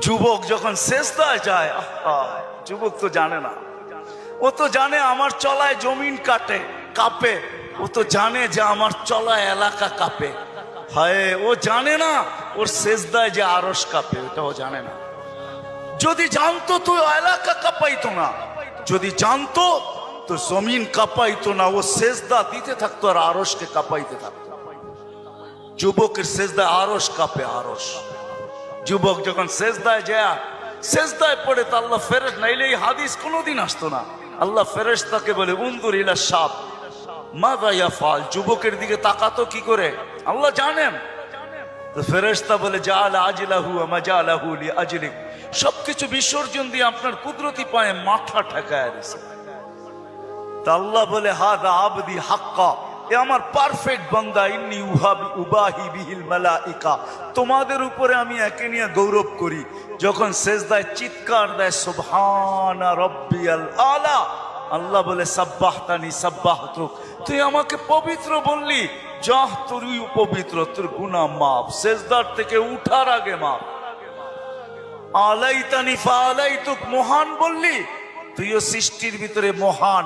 যুবক যখন সেজদায় যায়, যুবক তো জানে না, ও তো জানে আমার চলায় জমিন কাঁপে, ও তো জানে যে আমার চলায় এলাকা কাঁপে। হায়, ও জানে না ওর সেজদায় যে আরশ কাঁপে, ওটা ও জানে না। যদি জানতো তো এলাকা কাঁপাইতো না, যদি জানতো তো জমিন কাঁপাইতো না, ও সেজদা দিতে থাকতো আর আরশকে কাঁপাইতে থাকতো। যুবকের সেজদায় আরশ কাঁপে, আরশ। যুবক যখন সেজদায় যায়, সেজদায় পড়ে তো আল্লাহ ফেরেশতা, নাইলে এই হাদিস কোনোদিন আসতো না। আল্লাহ ফেরেশতাকে বলে উনজুর ইলা শাব মাযা ইয়াফআল, যুবকের দিকে তাকাতো কি করে আল্লাহ জানেন। তো ফেরেশতা বলে জাআলা আজলাহু ওয়া মাজালাহু লিআজলিক, সবকিছু বিসর্জন দিয়ে আপনার কুদরতি পায়ে মাথা ঠেকায় দিয়েছে। তা আল্লাহ বলে হাদা আবদি হাক্কা, এ আমার পারফেক্ট বান্দা, ইন্নী উবাহি বিহিল মালাইকা, তোমাদের উপরে আমি একে নিয়ে গৌরব করি। যখন সেজদায় চিৎকার দেয় সুবহানা রাব্বিয়াল আলা, আল্লাহ বলে সাব্বাহতানি সাব্বাহতুক, তুই আমাকে পবিত্র বললি, যাহ তুই পবিত্র, তোর গুনাহ মাফ, সেজদার থেকে উঠার আগে মাফ। আলাইতানি ফাআলাইতুক, মহান বললি, তুইও সৃষ্টির ভিতরে মহান।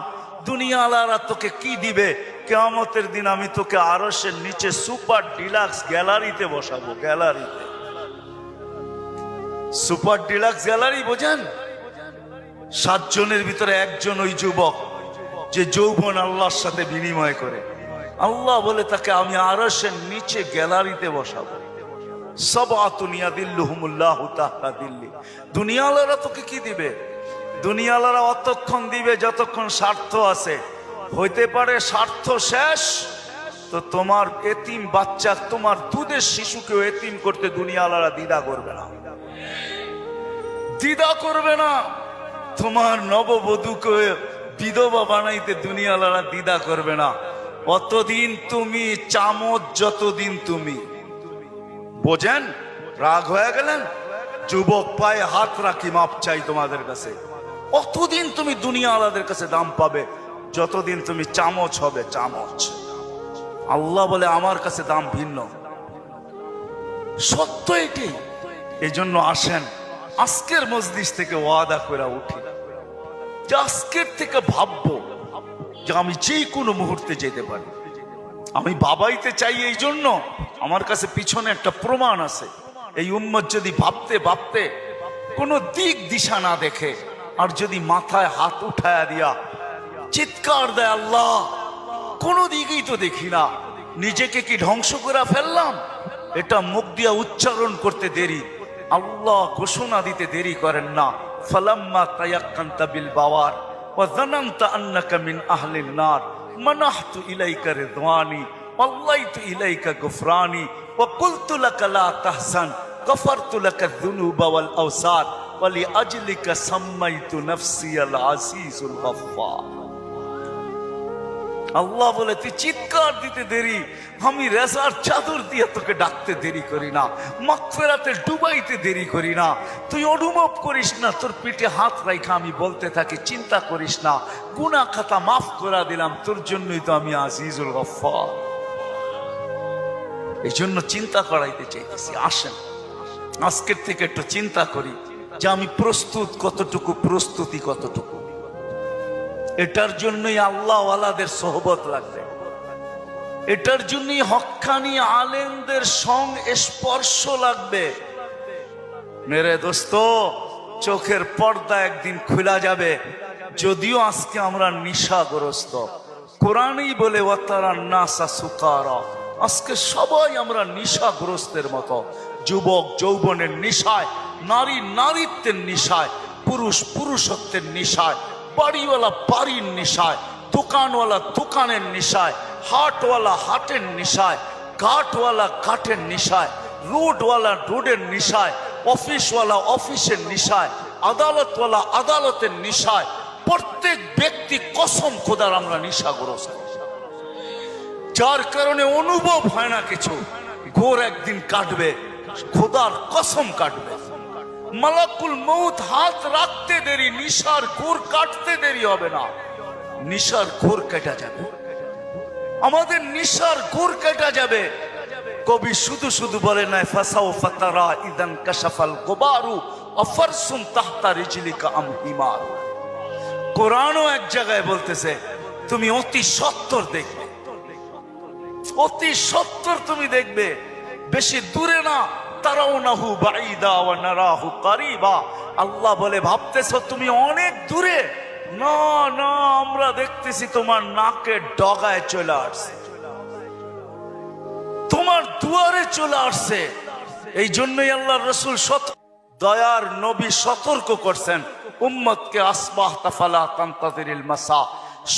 দুনিয়াওয়ালারা তোকে কি দিবে? কিয়ামতের দিন আমি তোকে আরশের নিচে সুপার ডিলাক্স গ্যালারিতে বসাবো। গ্যালারিতে, সুপার ডিলাক্স গ্যালারি বোঝেন? 7 জনের ভিতরে একজন ওই যুবক যে যৌবন আল্লাহর সাথে বিনিময় করে। আল্লাহ বলে তাকে আমি আরশের নিচে গ্যালারিতে বসাবো। সাবআতুন ইয়াদিল্লুহুমুল্লাহু তাহতা দিল্লি। দুনিয়াওয়ালারা তোকে কি দিবে? দুনিয়াওয়ালারা অতক্ষণ দিবে যতক্ষণ স্বার্থ আছে। হইতে পারে স্বার্থ শেষ তো তোমার এতিম বাচ্চা, তোমার দুধের শিশুকেও এতিম করতে দুনিয়াওয়ালারা দ্বিধা করবে না, দ্বিধা করবে না। তোমার নববধূকে বিধবা বানাইতে দুনিয়াওয়ালারা দ্বিধা করবে না। অতদিন তুমি চামচ, যতদিন তুমি বোঝেন। রাগ হয়ে গেলেন? যুবক পায়ে হাত রাখি, মাপ চাই তোমাদের কাছে। অতদিন তুমি দুনিয়াওয়ালাদের কাছে দাম পাবে যতদিন তুমি চামচ হবে, চামচ। আল্লাহ বলে আমার কাছে দাম ভিন্ন, সত্য এটাই। এই জন্য আসেন আজকের মজলিস থেকে ওয়াদা করে উঠি যে আজকের থেকে ভাববো যে আমি যে কোনো মুহূর্তে যেতে পারি। আমি বাবাইতে চাই, এই জন্য আমার কাছে পিছনে একটা প্রমাণ আছে। এই উম্মত যদি ভাবতে ভাবতে কোনো দিক দিশা না দেখে আর যদি মাথায় হাত উঠায়া দিয়া চিৎকার দেয় আল্লাহ, কোনো দিকেই তো দেখি না, নিজেকে কি ধ্বংস করে ফেললাম? এটা মুখ দিয়া উচ্চারণ করতে দেরি, আল্লাহ ঘোষণা দিতে দেরি করেন না। ফালাম্মা তায়াক্কানতা বিল বাওয়ার ওয়া যানানতা আন্নাকা মিন আহলিন নার মানাহতু ইলাইকা রিদওয়ানি ওয়াল্লাইতু ইলাইকা গুফরানি ওয়া কুলতু লাকা লা তাহসান গফারতু লাকা যুনুবা ওয়াল আওসার ওয়া লিআজলিকা সাম্মাইতু নাফসি আল আজিজুল গফফার। আল্লাহ বলে তুই চিৎকার দিতে দেরি, আমি রেজার চাদর দিয়ে তোকে ডাকতে দেরি করি না, মাগফিরাতে ডুবাইতে দেরি করি না। তুই অনুভব করিস না, তোর পিঠে হাত রাখা আমি বলতে থাকি চিন্তা করিস না, গুনাহ খাতা মাফ করে দিলাম, তোর জন্যই তো আমি আজিজুল গফফার। এই জন্য চিন্তা করাইতে চাইতেছি। আসেন আজকের থেকে একটু চিন্তা করি যে আমি প্রস্তুত কতটুকু, প্রস্তুতি কতটুকু। এটার জন্যই আল্লাহ ওয়ালাদের সোহবত লাগবে, এটার জন্যই হক্কানি আলেমদের স্পর্শ লাগবে। মেরে দোস্ত, চোখের পর্দা একদিন খোলা যাবে। যদিও আজকে আমরা নিশাগ্রস্ত, কোরআনই বলে ওয়াতারান নাসা সুকারা, আজকে সবাই আমরা নিশাগ্রস্তের মতো। যুবক যৌবনের নিশায়, নারী নারীত্বের নিশায়, পুরুষ পুরুষত্বের নিশায়, বাড়িওয়ালা বাড়ির নিশায়, দোকানওয়ালা দোকানের নিশায়, হাটওয়ালা হাটের নিশায়, ঘাটওয়ালা ঘাটের নিশায়, রোডওয়ালা রোডের নিশায়, অফিসওয়ালা অফিসের নিশায়, আদালতওয়ালা আদালতের নিশায়। প্রত্যেক ব্যক্তি কসম খোদার আমরা নিশাগ্রস্ত, যার কারণে অনুভব হয় না কিছু। ঘোর একদিন কাটবে, খোদার কসম কাটবে। মালাকুল মউত হাত রাখতে দেরি, নিশার ঘোর কাটতে দেরি হবে না, নিশার ঘোর কেটে যাবে, আমাদের নিশার ঘোর কেটে যাবে। কবি শুধু শুধু বলে নাই ফাসাও ফাতারা ইদান কাশাফাল গুবারু আফারসুম তাহতা রিজলিকা আম হিমার। কোরআনও এক জায়গায় বলতেছে তুমি অতি সত্তর দেখবে, অতি সত্তর তুমি দেখবে, বেশি দূরে না। তারাউনাহু বাঈদা ওয়া নারাহু কারীবা। আল্লাহ বলে ভাবতেছো তুমি অনেক দূরে, না না, আমরা দেখতেছি তোমার নাকের ডগায় চলে আসছে, তোমার দুয়ারে চলে আসছে। এই জন্যই আল্লাহর রাসূল দয়ার নবী সতর্ক করছেন উম্মতকে, আসবাহতা ফালা তানতাযিরিল মাসা।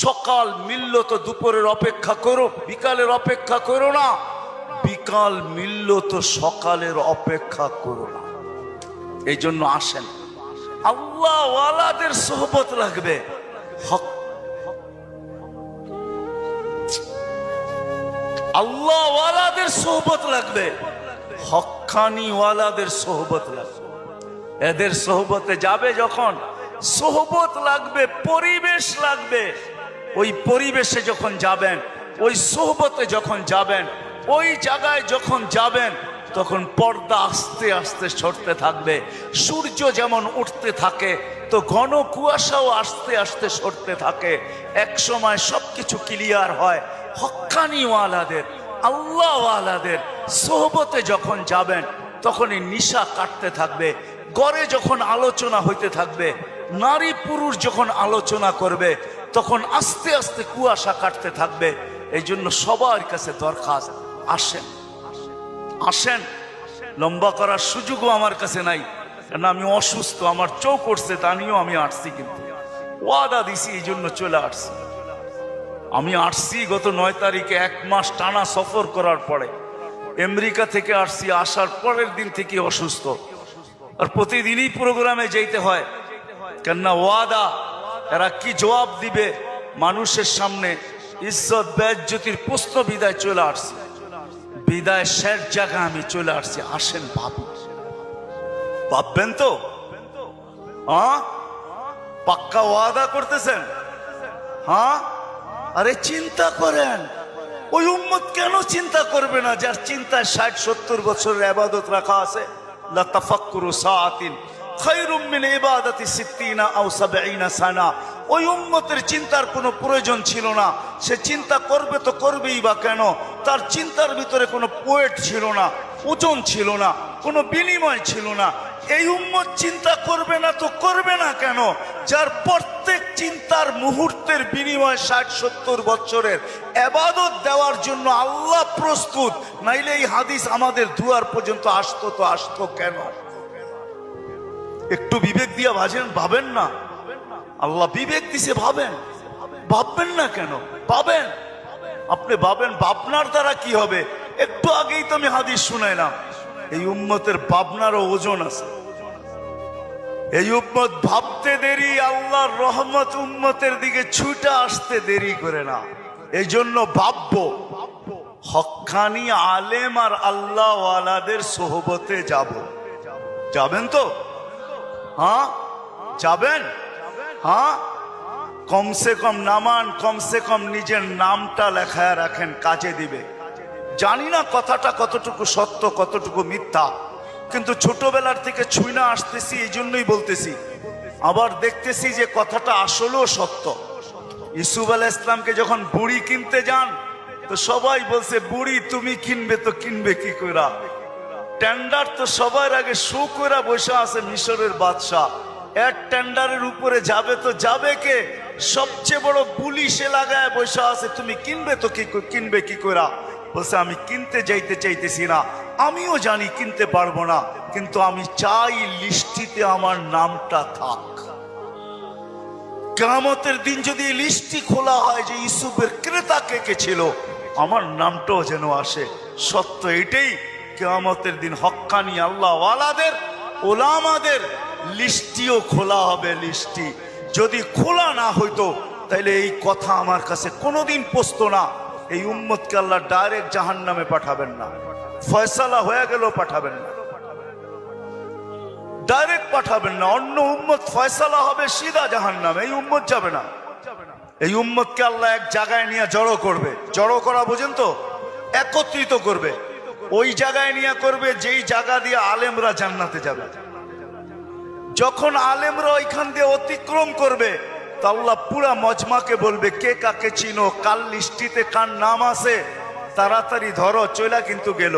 সকাল মিলল তো দুপুরের অপেক্ষা করো, বিকালের অপেক্ষা করো না। বিকাল মিলল তো সকালের অপেক্ষা করো না। এই জন্য আসেন, আল্লাহ ওয়ালাদের সোহবত লাগবে, আল্লাহ ওয়ালাদের সোহবত লাগবে, হক্কানি ওয়ালাদের সোহবত লাগবে। এদের সোহবতে যাবে যখন, সোহবত লাগবে, পরিবেশ লাগবে। ওই পরিবেশে যখন যাবেন, ওই সোহবতে যখন যাবেন, ওই জায়গায় যখন যাবেন, তখন পর্দা আস্তে আস্তে সরতে থাকবে। সূর্য যেমন উঠতে থাকে তো ঘন কুয়াশাও আস্তে আস্তে সরতে থাকে। এক সময় সবকিছু ক্লিয়ার হয়। হক্কানি ওয়ালাদের, আল্লাহ ওয়ালাদের সোহবতে যখন যাবেন, তখনই নিশা কাটতে থাকবে। ঘরে যখন আলোচনা হইতে থাকবে, নারী পুরুষ যখন আলোচনা করবে, তখন আস্তে আস্তে কুয়াশা কাটতে থাকবে। এই জন্য সবার কাছে দরখাস্ত, আসেন আসেন। লম্বা করার সুযোগও আমার কাছে নাই, কারণ আমি অসুস্থ, আমার চোখ উঠছে, তা নিয়েও আমি আসছি, কিন্তু ওয়াদা দিছি এই জন্য চলে আসছি। আমি আসছি গত 9 তারিখে, 1 মাস টানা সফর করার পরে আমেরিকা থেকে আসছি। আসার পরের দিন থেকে অসুস্থ, আর প্রতিদিনই প্রোগ্রামে যেতে হয়, কেননা ওয়াদা। এরা কি জবাব দিবে মানুষের সামনে? ইজ্জত বেজ্জতির প্রশ্ন। বিদায় চলে আসছি, বিদায় শেষ জায়গা আমি চলে আসছি। আসেন ভাবুন, ভাববেন তো? হ্যাঁ, পাক্কা ওয়াদা করতেছেন? হ্যাঁ, আরে চিন্তা করেন। ওই উম্মত কেন চিন্তা করবে না, যার চিন্তায় 60-70 বছরের ইবাদত রাখা আছে? লা তাফাক্কুরু সাআতিন খায়রুম মিন ইবাদাতি 60 আও 70 সানা। ওই উম্মতের চিন্তার কোনো প্রয়োজন ছিল না। সে চিন্তা করবে তো করবেই বা কেন? তার চিন্তার ভিতরে কোনো ওয়েট ছিল না, ওজন ছিল না, কোনো বিনিময় ছিল না। এই উম্মত চিন্তা করবে না তো করবে না কেন? যার প্রত্যেক চিন্তার মুহূর্তের বিনিময় 60-70 বছরের ইবাদত দেওয়ার জন্য আল্লাহ প্রস্তুত। নাইলে এই হাদিস আমাদের দুয়ার পর্যন্ত আসতো তো আসতো কেন? একটু বিবেক দিয়ে ভাবেন না? আল্লাহ বিবেক দিছে, ভাবেন। ভাববেন না কেন? ভাবেন, আপনি ভাবেন। ভাবনার দ্বারা কি হবে? একটু আগেই তো আমি হাদিস শুনাইলাম, এই উম্মতের ভাবনারও ওজন আছে। এই উম্মত ভাবতে দেরি, আল্লাহর রহমত উম্মতের দিকে ছুটে আসতে দেরি করে না। এই জন্য ভাববো, হক্কানি আলেম আর আল্লাহ ওয়ালাদের সোহবতে যাব। যাবেন তো? হ্যাঁ, যাবেন? হ্যাঁ, কমসে কম নামান, কমসে কম নিজের নামটা লেখায় রাখেন, কাজে দিবে। জানি না কথাটা কতটুকু সত্য, কতটুকু মিথ্যা, কিন্তু ছোটবেলার থেকে ছুঁইনা আসতেছি, এই জন্যই বলতেছি। আবার দেখতেছি যে কথাটা আসলেও সত্য। ইউসুফ আলাইহিস সালামকে যখন বুড়ি কিনতে যান, তো সবাই বলছে বুড়ি তুমি কিনবে তো কিনবে কি কইরা? টেন্ডার তো সবার আগে শো কইরা বসে আছে মিশরের বাদশাহ। এর টেন্ডারের উপরে যাবে তো যাবে কে? সবচেয়ে বড় পুলিশে লাগায় বসে আছে, তুমি কিনবে তো কিনবে কি কইরা? বলছে আমি কিনতে যাইতে চাইতেছি না, আমিও জানি কিনতে পারবো না, কিন্তু আমি চাই লিস্টিতে আমার নামটা থাক। কিয়ামতের দিন যদি লিস্টি খোলা হয় যে ইউসুফের ক্রেতা কে কে ছিল, আমার নামটাও যেন আসে। সত্য এটাই, কিয়ামতের দিন হক্কানি আল্লাহ ওয়ালাদের, ওলামাদের লিস্টিও খোলা হবে। লিস্টি যদি খোলা না হইতো, তাইলে এই কথা আমার কাছে কোনোদিন পৌঁছতো না। এই উম্মতকে আল্লাহ ডাইরেক্ট জাহান্নামে পাঠাবেন না, ফয়সালা হয়ে গেল পাঠাবেন না, ডাইরেক্ট পাঠাবেন না। অন্য উম্মত ফয়সালা হবে সিধা জাহান্নামে, এই উম্মত যাবে না। এই উম্মতকে আল্লাহ এক জায়গায় নিয়ে জড়ো করবে। জড়ো করা বোঝেন তো? একত্রিত করবে। ওই জায়গায় নিয়ে করবে যেই জায়গা দিয়ে আলেমরা জান্নাতে যাবে। যখন আলেমরা ওইখান দিয়ে অতিক্রম করবে তো আল্লাহ পুরা মজমাকে বলবে কে কাকে চিনো, কাল লিস্টিতে কার নাম আছে তাড়াতাড়ি ধরো, চলা কিন্তু গেল।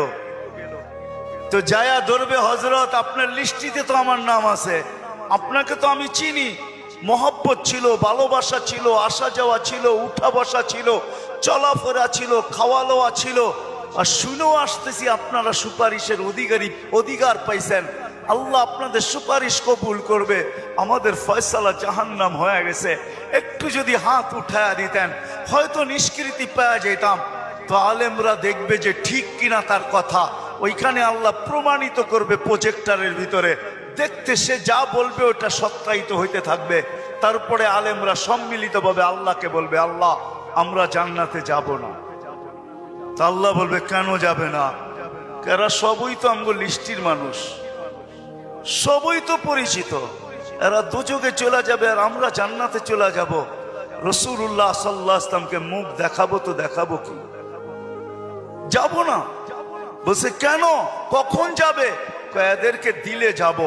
তো যায়া ধরবে, হযরত আপনার লিস্টিতে তো আমার নাম আছে, আপনাকে তো আমি চিনি, মহব্বত ছিল, ভালোবাসা ছিল, আসা যাওয়া ছিল, উঠা বসা ছিল, চলাফেরা ছিল, খাওয়া লওয়া ছিল, আর শুনেও আসতেছি আপনারা সুপারিশের অধিকার পাইছেন, আল্লাহ আপনাদের সুপারিশ কবুল করবে, আমাদের ফয়সালা জাহান্নাম হয়ে গেছে, একটু যদি হাত উঠায়া দিতেন হয়তো নিষ্কৃতি পাওয়া যেতাম। তো আলেমরা দেখবে যে ঠিক কিনা তার কথা, ওইখানে আল্লাহ প্রমাণিত করবে প্রজেক্টরের ভিতরে, দেখতে সে যা বলবে ওটা সত্যায়িত হইতে থাকবে। তারপরে আলেমরা সম্মিলিতভাবে আল্লাহকে বলবে আল্লাহ আমরা জান্নাতে যাব না। তা আল্লাহ বলবে কেন যাবে না? এরা সবই তো আমগো লিস্টির মানুষ, সবই তো পরিচিত, এরা দুযোগে চলে যাবে আর আমরা জান্নাতে চলে যাব। রাসূলুল্লাহ সাল্লাল্লাহু আলাইহি ওয়াসাল্লামকে মুখ দেখাবো তো দেখাবো কি? যাব না। বলছে কেন, কখন যাবে? এদেরকে দিলে যাব।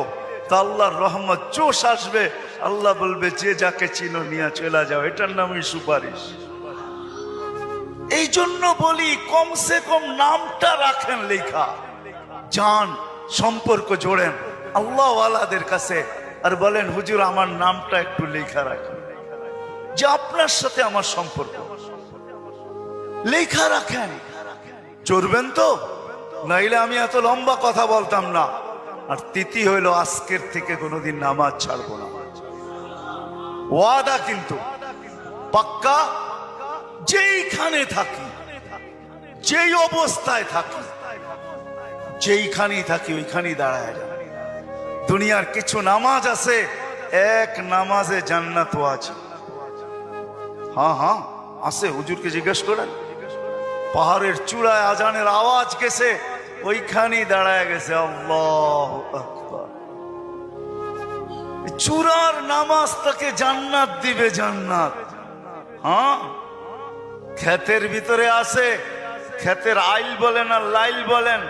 তা আল্লাহর রহমত জোশ আসবে, আল্লাহ বলবে যে যাকে চিনো নিয়ে চলে যাও, এটার নামই সুপারিশ। এই জন্য বলি কমসে কম নামটা রাখেন লেখা, যান সম্পর্ক জোড়েন আল্লাহ ওয়ালাদের কাছে, আর বলেন হুজুর আমার নামটা একটু লেখা রাখেন, যে আপনার সাথে আমার সম্পর্ক লেখা রাখেন। চড়বেন তো, নাইলে আমি এত লম্বা কথা বলতাম না। আর তিথি হইল আজকের থেকে কোনোদিন নামাজ ছাড়বো না, ওয়াদা কিন্তু পাক্কা। যেইখানে থাকি, যেই অবস্থায় থাকি, যেইখানেই থাকি ওইখানেই দাঁড়ায় যান। দুনিয়ার কিছু নামাজ আছে, এক নামাজে জান্নাত আছে। হ্যাঁ হ্যাঁ আছে, হুজুরকে জিজ্ঞেস করেন। পাহাড়ের চূড়ায় আজানের আওয়াজ গেছে, ওইখানেই দাঁড়ায় গেছে আল্লাহু আকবার। চূড়ার নামাজ তাকে জান্নাত দিবে, জান্নাত। হ্যাঁ, ক্ষেতের ভিতরে আছে, ক্ষেতের আইল বলেন আর লাইল বলেন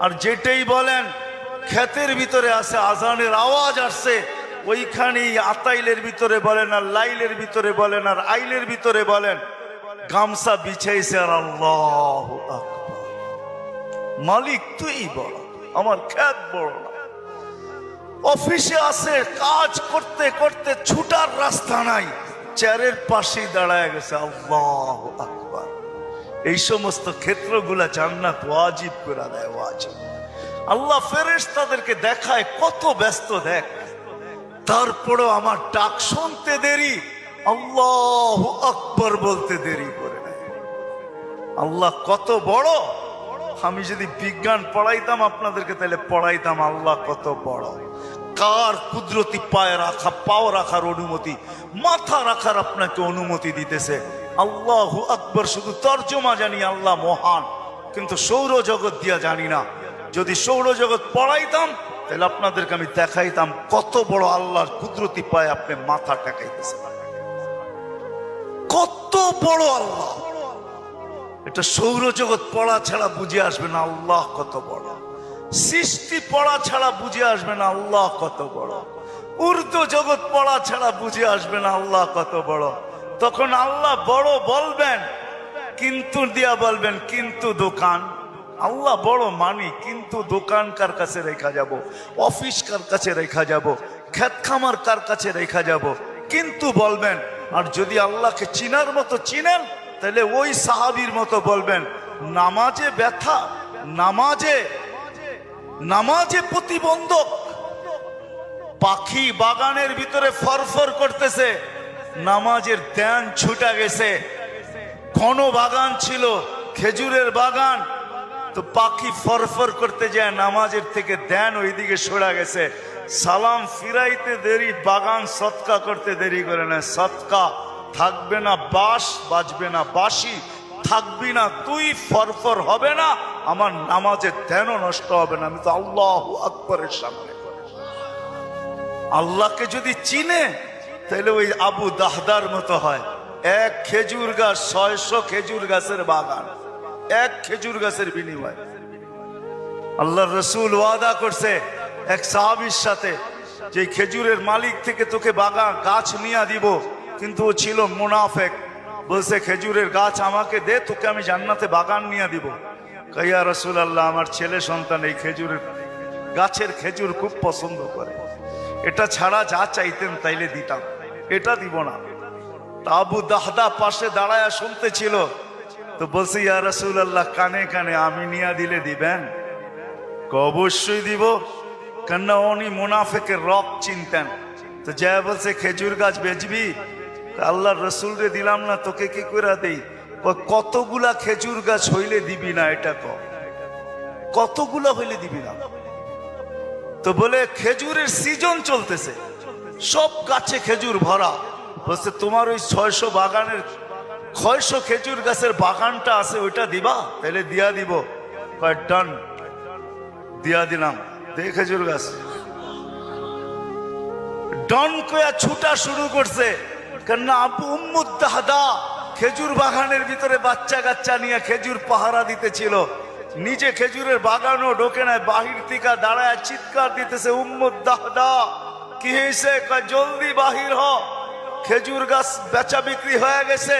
আর যেটাই বলেন, ক্ষেতের ভিতরে আছে, আজানের আওয়াজ আসছে, ওইখানেই আতাইলের ভিতরে বলেন আর লাইলের ভিতরে বলেন আর আইলের ভিতরে বলেন, গামছা বিছাইছে আর আল্লাহু আকবার। মালিক তুই বড়, আমার ক্ষেত বড় না। অফিসে আছে, কাজ করতে করতে ছুটার রাস্তা নাই, চেয়ারের পাশেই দাঁড়ায় গেছে আল্লাহু আকবার। এই সমস্ত ক্ষেত্রগুলা জান্নাত ওয়াজিব করে দেয়, ওয়াজিব। আল্লাহ ফেরেশতাদেরকে দেখায় কত ব্যস্ত, দেখ, তারপরও আমার ডাক শুনতে দেরি, আল্লাহু আকবার বলতে দেরি করে নেয়। আল্লাহ কত বড়। আমি যদি বিজ্ঞান পড়াইতাম আপনাদেরকে, তাহলে পড়াইতাম আল্লাহ কত বড়। কার কুদরতি পায়ে রাখা, পাও রাখার অনুমতি, মাথা রাখার আপনাকে অনুমতি দিতেছে। আল্লাহু আকবার শুধু তর্জমা জানি, আল্লাহ মহান, কিন্তু সৌরজগৎ দিয়া জানি না। যদি সৌরজগৎ পড়াইতাম তাহলে আপনাদেরকে আমি দেখাইতাম কত বড় আল্লাহর কুদরতি পায়ে আপনি মাথা টেকাইতেছেন, কত বড় আল্লাহ। এটা সৌরজগৎ পড়া ছাড়া বুঝে আসবে না আল্লাহ কত বড়। সৃষ্টি পড়া ছাড়া বুঝে আসবে না আল্লাহ কত বড়। উর্দু জগৎ পড়া ছাড়া বুঝে আসবে না আল্লাহ কত বড়। তখন আল্লাহ বড় বলবেন, কিন্তু দিয়া বলবেন, কিন্তু দোকান। আল্লাহ বড় মানি, কিন্তু দোকান কার কাছে রেখা যাব, অফিস কার কাছে রেখা যাব, ক্ষেত খামার কার কাছে রেখা যাব, কিন্তু বলবেন। আর যদি আল্লাহকে চিনার মতো চিনেন, তাহলে ওই সাহাবীর মতো বলবেন, নামাজে ব্যথা, নামাজে প্রতিবন্ধক। পাখি বাগানের ভিতরে ফরফর করতেছে, নামাজের ধ্যান ছুটা গেছে। ঘন বাগান ছিল, খেজুরের বাগান, তো পাখি ফরফর করতে যায়, নামাজের থেকে ধ্যান ওইদিকে সরা গেছে। সালাম ফিরাইতে দেরি, বাগান সৎকা করতে দেরি করে না। সৎকা থাকবে না, বাঁশ বাজবে না, বাঁশি থাকবি না, তুই ফরফর হবে না, আমার নামাজের ধ্যানও নষ্ট হবে না। আমি তো আল্লাহু আকবারের সামনে। আল্লাহকে যদি চিনে তাহলে ওই আবু দাহদার মতো হয়। এক খেজুর গাছ, 600 খেজুর গাছের বাগান, এক খেজুর গাছের বিনিময়। আল্লাহর রাসূল ওয়াদা করছে এক সাহাবীর সাথে, যে খেজুরের মালিক থেকে তোকে বাগান গাছ নিয়ে দিব, কিন্তু ও ছিল মুনাফেক। বলছে খেজুরের গাছ আমাকে দে, তোকে আমি জান্নাতে বাগান নিয়ে দিব। ইয়া রাসূলুল্লাহ, আমার ছেলে সন্তান এই খেজুরের গাছের খেজুর খুব পছন্দ করে, এটা ছাড়া যা চাইতেন তাইলে দিতাম, এটা দিব না। তা আবু দাহদা পাশে দাঁড়ায় শুনতেছিল, তো বলছে ইয়া রাসূলুল্লাহ, কানে কানে আমি নিয়ে দিলে দিবেন? অবশ্যই দিব, কেননা উনি মুনাফিকের রব চিনতেন। তো যা বলছে খেজুর গাছ বেচবি? আল্লাহর রসুল রে দিলাম না, তোকে কি করে দেই? কতগুলা খেজুর গাছ হইলে দিবি না, এটা কতগুলা হইলে দিবি না? তো বলে খেজুরের সিজন চলতেছে, সব গাছে খেজুর ভরা। বলছে তোমার ওই 600 বাগানের 600 খেজুর গাছের বাগানটা আছে, ওইটা দিবা? তাহলে দিয়া দিব। ডান, দিয়া দিলাম। দেখ খেজুর গাছ ডন কয়া ছুটা শুরু করছে, কেননা আবু উম্মুদ দাহদা খেজুর বাগানের ভিতরে বাচ্চা কাচ্চা নিয়ে খেজুর পাহারা দিতেছিল, নিজে খেজুরের বাগানও ঢোকে নাই, বাহির থেকে দাঁড়ায় চিৎকার দিতেছে, উম্মুদ দাহদা কি হয়েছে? কয় জলদি বাহির হ, খেজুর গাছ বেচা বিক্রি হয়ে গেছে।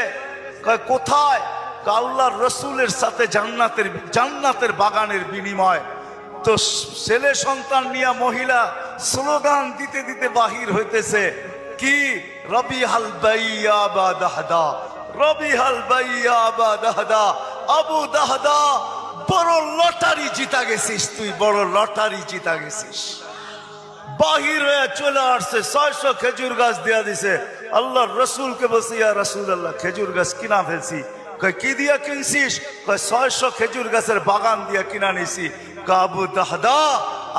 কয় কোথায়? আল্লাহর রসুলের সাথে জান্নাতের বাগানের বিনিময়। তো ছেলে সন্তান নিয়ে মহিলা স্লোগান দিতে দিতে বাহির হইতেছে, কি? রবিহাল বাইয়া বা দাহদা, রবিহাল বাইয়া বা দাহদা। আবু দাহদা, বড় লটারি জিতা গেছিস তুই, বড় লটারি জিতা গেছিস। বাহির হয়ে চলে আসছে, 600 খেজুর গাছ দেয়া দিছে। আল্লাহর রসুলকে বলছে, ইয়া রাসূলুল্লাহ, খেজুর গাছ কিনা ফেলছি। কয় কি দিয়া কিনছিস? কয় 600 খেজুর গাছের বাগান দিয়া কিনা নিছি। আবু দাহদা,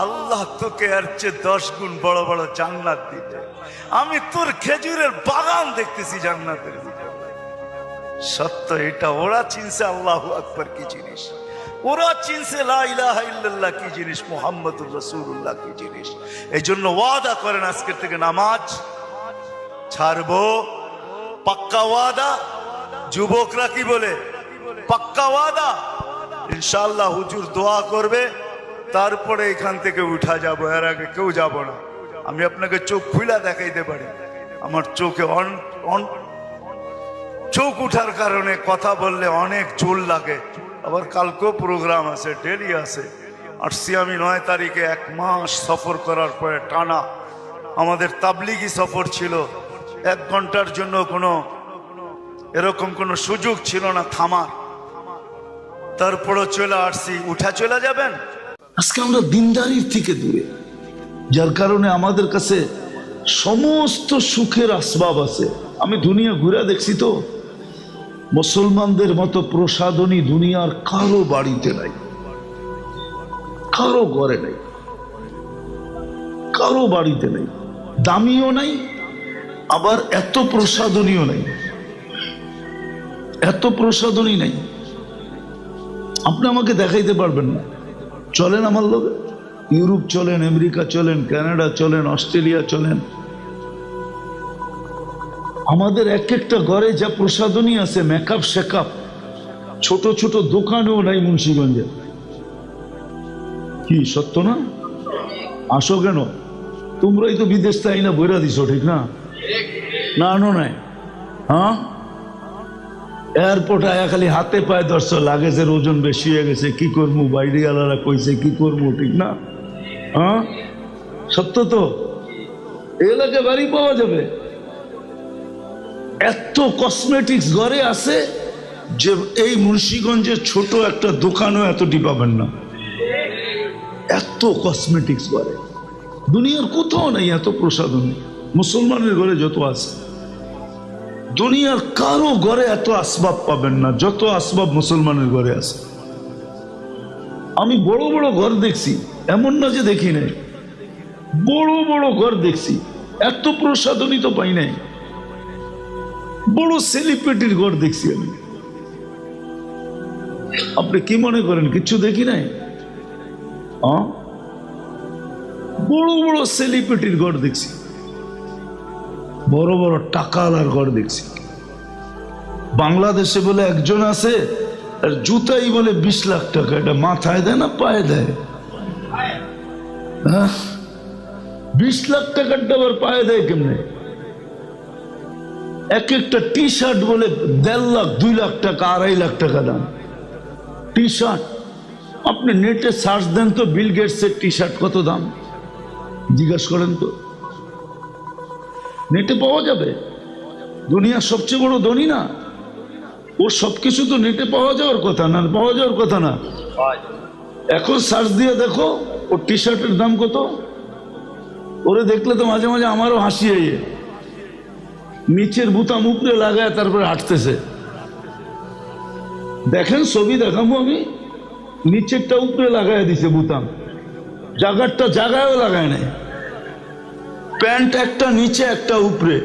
আল্লাহ তোকে এর চেয়ে 10 গুণ বড় বড় জান্নাত দিতে, আমি তোর খেজুরের বাগান দেখতেছি জান্নাতের ভিতরে। সত্য এটা, ওরা চিনছে আল্লাহু আকবার কি জিনিস, ওরা চিনছে লা ইলাহা ইল্লাল্লাহ কি জিনিস, মুহাম্মদুর রাসূলুল্লাহ কি জিনিস। এই জন্য ওয়াদা করেন আজকের থেকে নামাজ ছাড়বো, পাক্কা ওয়াদা। যুবকরা কি বলে? পাক্কা ওয়াদা। ইনশাআল্লাহ হুজুর দোয়া করবে, তারপরে এখান থেকে উঠা যাব, এর আগে কেউ যাব না। আমি আপনাকে চোখ খুলা দেখাইতে পারি, আমার চোখে চোখ উঠার কারণে কথা বললে অনেক চুল লাগে। আবার কালকেও প্রোগ্রাম আছে, ডেলি আছে। আসছি আমি 9 তারিখে, 1 মাস সফর করার পরে টানা আমাদের তাবলিগি সফর ছিল। 1 ঘন্টার জন্য এরকম কোনো সুযোগ ছিল না থামার, তারপরও চলে আসছি। উঠা চলে যাবেন? আজকে আমরা দিনদারির থেকে দূরে, যার কারণে আমাদের কাছে সমস্ত সুখের আসবাব আছে। আমি দুনিয়া ঘুরে দেখছি, তো মুসলমানদের মতো প্রসাধনী দুনিয়ার কারো বাড়িতে নাই, কারো ঘরে নাই, কারো বাড়িতে নাই। দামিও নাই, আবার এত প্রসাধনীও নাই, এত প্রসাধনী নাই। আপনি আমাকে দেখাইতে পারবেন না। চলেন আমার লোকে, ইউরোপ চলেন, আমেরিকা চলেন, কানাডা চলেন, অস্ট্রেলিয়া চলেন, আমাদের এক একটা ঘরে যা প্রসাধনী আছে, মেকআপ শেকআপ, ছোট ছোট দোকানেও নাই মুন্সিগঞ্জে। কি সত্য না? আসো কেন? তোমরাই তো বিদেশ তাই না বইরা দিছো, ঠিক না? না আনো নাই? হ্যাঁ, এয়ারপোর্ট আয়া খালি হাতে পায়ে ধরছো, লাগেজের ওজন বেশি হয়ে গেছে, কি করবো? বাইরে আলাদা কইছে কি করবো, ঠিক না? হ্যাঁ, সত্য তো। এলাকায় বাড়ি পাওয়া যাবে, এত কসমেটিক্স ঘরে আছে যে এই মুন্সিগঞ্জের ছোট একটা দোকানও এতটি পাবেন না, এত কসমেটিক্স ঘরে। দুনিয়ার কোথাও নাই এত প্রসাধনী, মুসলমানের ঘরে যত আছে। দুনিয়ার কারো ঘরে এত আসবাব পাবেন না যত আসবাব মুসলমানের ঘরে আছে। আমি বড় বড় ঘর দেখছি, এমন না যে দেখি নাই, বড় বড় ঘর দেখছি, এত প্রসাধনী তো পাই নাই। বড় সেলিব্রিটির ঘর দেখছি আমি। আপনি কি মনে করেন কিচ্ছু দেখি নাই? বড় বড় সেলিব্রিটির ঘর দেখছি, বড় বড় টাকাওয়ালার ঘর দেখছি। বাংলাদেশে বলে একজন আছে, আর জুতাই বলে 20 লাখ টাকা। এটা মাথায় দেয় না পায়ে দেয়? 20 লাখ টাকার আবার পায়ে দেয় কেমনে? এক একটা টি শার্ট বলে 1.5 লাখ 2 লাখ টাকা 2.5 লাখ টাকা দাম টি শার্ট। আপনি নেটে সার্চ দেন তো বিল গেটসের টি শার্ট কত দাম, জিজ্ঞাসা করেন তো, নেটে পাওয়া যাবে। দুনিয়ার সবচেয়ে বড় ধনী না, ওর সবকিছু তো নেটে পাওয়া যাওয়ার কথা না, পাওয়া যাওয়ার কথা না। এখন সার্চ দিয়ে দেখো ওর টি শার্টের দাম কত। ওরে দেখলে তো মাঝে মাঝে আমারও হাসি আইয়ে, নিচের বুতাম উপরে লাগায় তারপরে হাঁটতেছে। দেখেন ছবি দেখাবো আমি, নিচেরটা উপরে লাগায় দিছে বুতাম, জায়গাটা জায়গায়ও লাগায় নাই। প্যান্ট একটা নিচে একটা উপরে,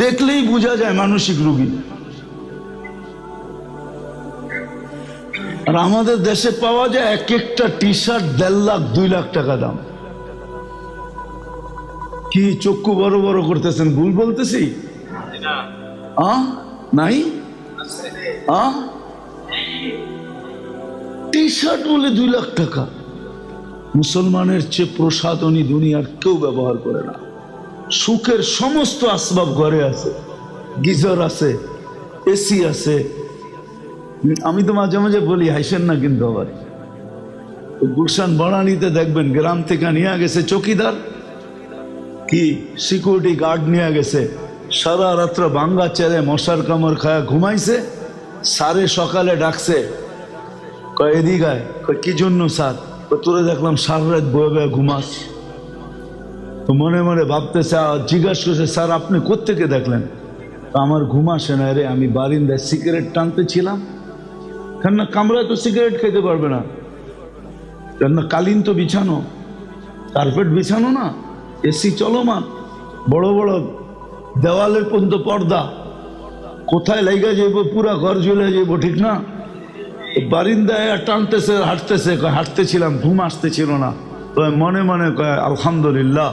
দেখলেই বোঝা যায় মানসিক রোগী। আর আমাদের দেশে পাওয়া যায় এক একটা টি শার্ট 1.5 লাখ 2 লাখ টাকা দাম। কি চক্ষু বড় বড় করতেছেন, ভুল বলতেছি? নাই টি শার্ট বলে 2 লাখ টাকা। মুসলমানের চেয়ে প্রসাধনী দুনিয়ার কেউ ব্যবহার করে না। সুখের সমস্ত আসবাব ঘরে আছে, গিজার আছে, এসি আছে। আমি তো মাঝে মাঝে বলি, হাসেন না কিন্তু আবার, গুলশান বনানীতে দেখবেন গ্রাম থেকে নিয়ে গেছে চৌকিদার, কি সিকিউরিটি গার্ড নিয়ে গেছে, সারা রাত্র ভাঙ্গা চেলে মশার কামড় খায়া ঘুমাইছে। স্যারে সকালে ডাকছে, কয় এদিকে আয়। কয় কি জন্য স্যার? তোরে দেখলাম সারা রাত বয়ে বয়ে ঘুমাস। তো মনে মনে ভাবতেছে, জিজ্ঞাসা করছে, স্যার আপনি কোত্থেকে দেখলেন? আমার ঘুম আসে না রে, আমি বারিন্দায় সিগারেট টানতে ছিলাম। কেননা কামরায় তো সিগারেট খেতে পারবে না, কেননা কালিন তো বিছানো, কার্পেট বিছানো না, এসি চলমান, বড় বড় দেওয়ালের পর্যন্ত পর্দা, কোথায় লাইগা যাইব, পুরা ঘর জ্বলে যাইব, ঠিক না? বারিন্দায় টানতেছে, হাঁটতেছে, হাঁটতেছিলাম, ঘুম আসতেছিল না। তো মনে মনে কয় আলহামদুলিল্লাহ,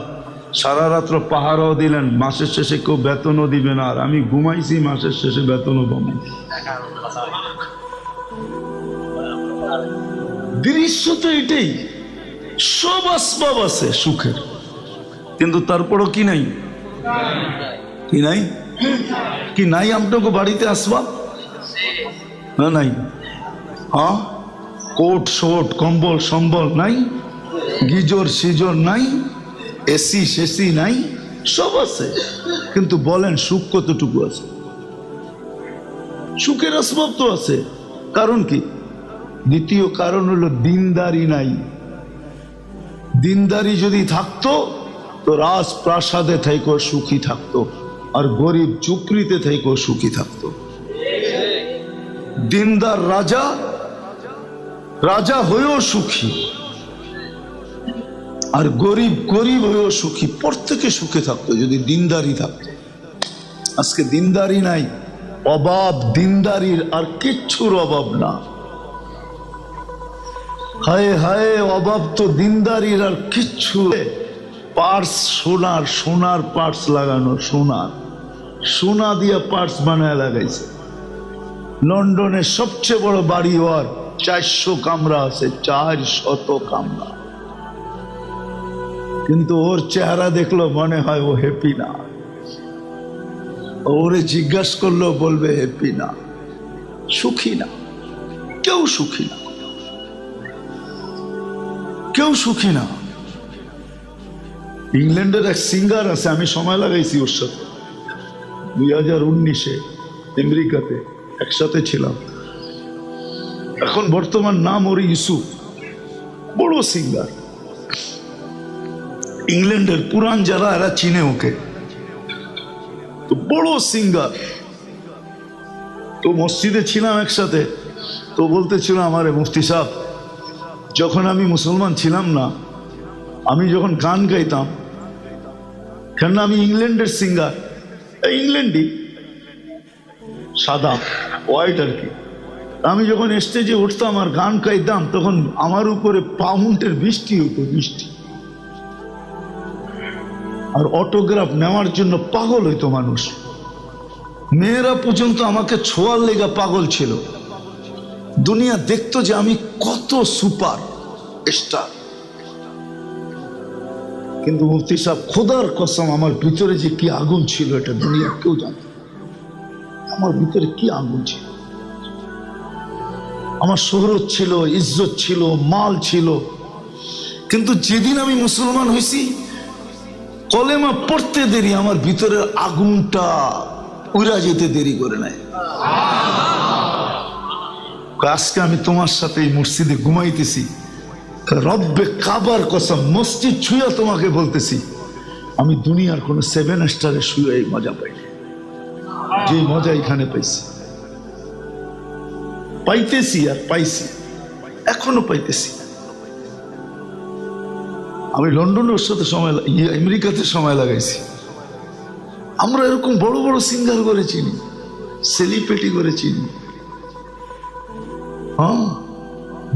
সারা রাত্র পাহারাও দিলেন, মাসের শেষে কেউ বেতনও দিবে না, আর আমি ঘুমাইছি, মাসের শেষে বেতনও পাবো। দৃশ্য তো এটাই, সব আসবাব আছে সুখের, কিন্তু তারপরও কি নাই, কি নাই, কি নাই আপনাকে বাড়িতে আসবাব না? নাই। হ্যাঁ, কোট শোট কম্বল সম্বল নাই, গিজর সিজর নাই, এসি শেসি নাই, সব আছে, কিন্তু বলেন সুখ কতটুকু আছে? সুখের আসবাব তো আছে, কারণ কি? দ্বিতীয় কারণ হলো দিনদারি নাই। দিনদারি যদি থাকতো তো রাজপ্রাসাদে থেকেও সুখী থাকতো, আর গরিব ঝুপড়িতে থেকেও সুখী থাকতো। দিনদার রাজা, রাজা হয়েও সুখী, আর গরিব গরিব হয়েও সুখী, প্রত্যেকে সুখে থাকতো যদি দিনদারি থাকতো। আজকে দিনদারি নাই, অভাব দিনদারির, আর কিচ্ছুর অভাব না। হায় হায়, অভাব তো দিনদারির আর কিচ্ছু। পার্স সোনার, সোনার পার্স লাগানো, সোনার, সোনা দিয়া পার্স বানায় লাগাইছে। লন্ডনের সবচেয়ে বড় বাড়ি ওর, 400 কামরা আছে, 400 কামরা, কিন্তু ওর চেহারা দেখলো মনে হয় ও হ্যাপি না। ওরে জিজ্ঞাসা করলো বলবে হ্যাপি না, সুখী না, কেউ সুখী না, কেউ সুখী না। ইংল্যান্ডের এক সিঙ্গার আছে, আমি সময় লাগাইছি ওর সাথে, 2019-এ আমেরিকাতে একসাথে ছিলাম। এখন বর্তমান নাম ওর ইউসুফ, বড় সিঙ্গার। ইংল্যান্ডের পুরান যারা এরা চিনে ওকে, তো বড় সিঙ্গার। তো মসজিদে ছিলাম একসাথে, তো বলতেছিল আমারে, মুফতি সাহেব, যখন আমি মুসলমান ছিলাম না, আমি যখন গান গাইতাম, কেন আমি ইংল্যান্ডের সিঙ্গার, ইংল্যান্ডই, সাদা হোয়াইট আর কি, আমি যখন স্টেজে উঠতাম আর গান গাইতাম, তখন আমার উপরে পাউন্ডের বৃষ্টি হতো, বৃষ্টি। আর অটোগ্রাফ নেওয়ার জন্য পাগল হইতো মানুষ, মেয়েরা পর্যন্ত আমাকে ছোঁয়ার লেগা পাগল ছিল। দুনিয়া দেখতো যে আমি কত সুপার স্টার। কিন্তু মুফতি সাহেব খোদার কসম, আমার ভিতরে যে কি আগুন ছিল এটা দুনিয়ার কেউ জানে না। আমার ভিতরে কি আগুন ছিল, আমার শোহরত ছিল, ইজ্জত ছিল, মাল ছিল, কিন্তু যেদিন আমি মুসলমান হয়েছি কলেমা পড়তে দেরি আমার ভিতরের আগুনটা উড়া যেতে দেরি করে নাই। আজকে আমি তোমার সাথে এই মসজিদে ঘুমাইতেছি, রব্বে কাবার কসম মসজিদ ছুঁয়া তোমাকে বলতেছি, আমি দুনিয়ার কোন 7 স্টারে শুয়ে এই মজা পাইনি, যে মজা এখানে পাইতেছি আর পাইছি, এখনো পাইতেছি। আমি লন্ডনের সাথে সময়, আমেরিকাতে সময় লাগাইছি। আমরা এরকম বড় বড় সিঙ্গার করে চিনি, সেলিব্রিটি করে চিনি। হ্যাঁ,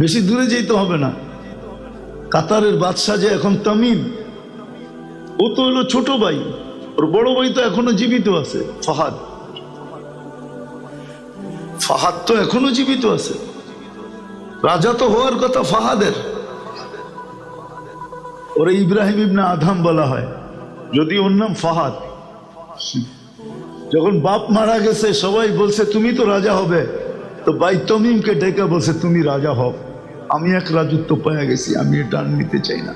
বেশি দূরে যেতে হবে না। কাতারের বাদশাহ যে এখন তামিম, ও তো হলো ছোট ভাই, ওর বড় ভাই তো এখনো জীবিত আছে, ফাহাদ। ফাহাদ তো এখনো জীবিত আছে। রাজা তো হওয়ার কথা ফাহাদের, ওরে ইব্রাহিম ইবনে আদম বলা হয়, যদি ওর নাম ফাহাদ। যখন বাপ মারা গেছে সবাই বলছে তুমি তো রাজা হবে, তো ভাই তমিমকে ডেকে বলছে তুমি রাজা হও, আমি এক রাজত্ব পেয়ে গেছি, আমি এটা আর নিতে চাই না।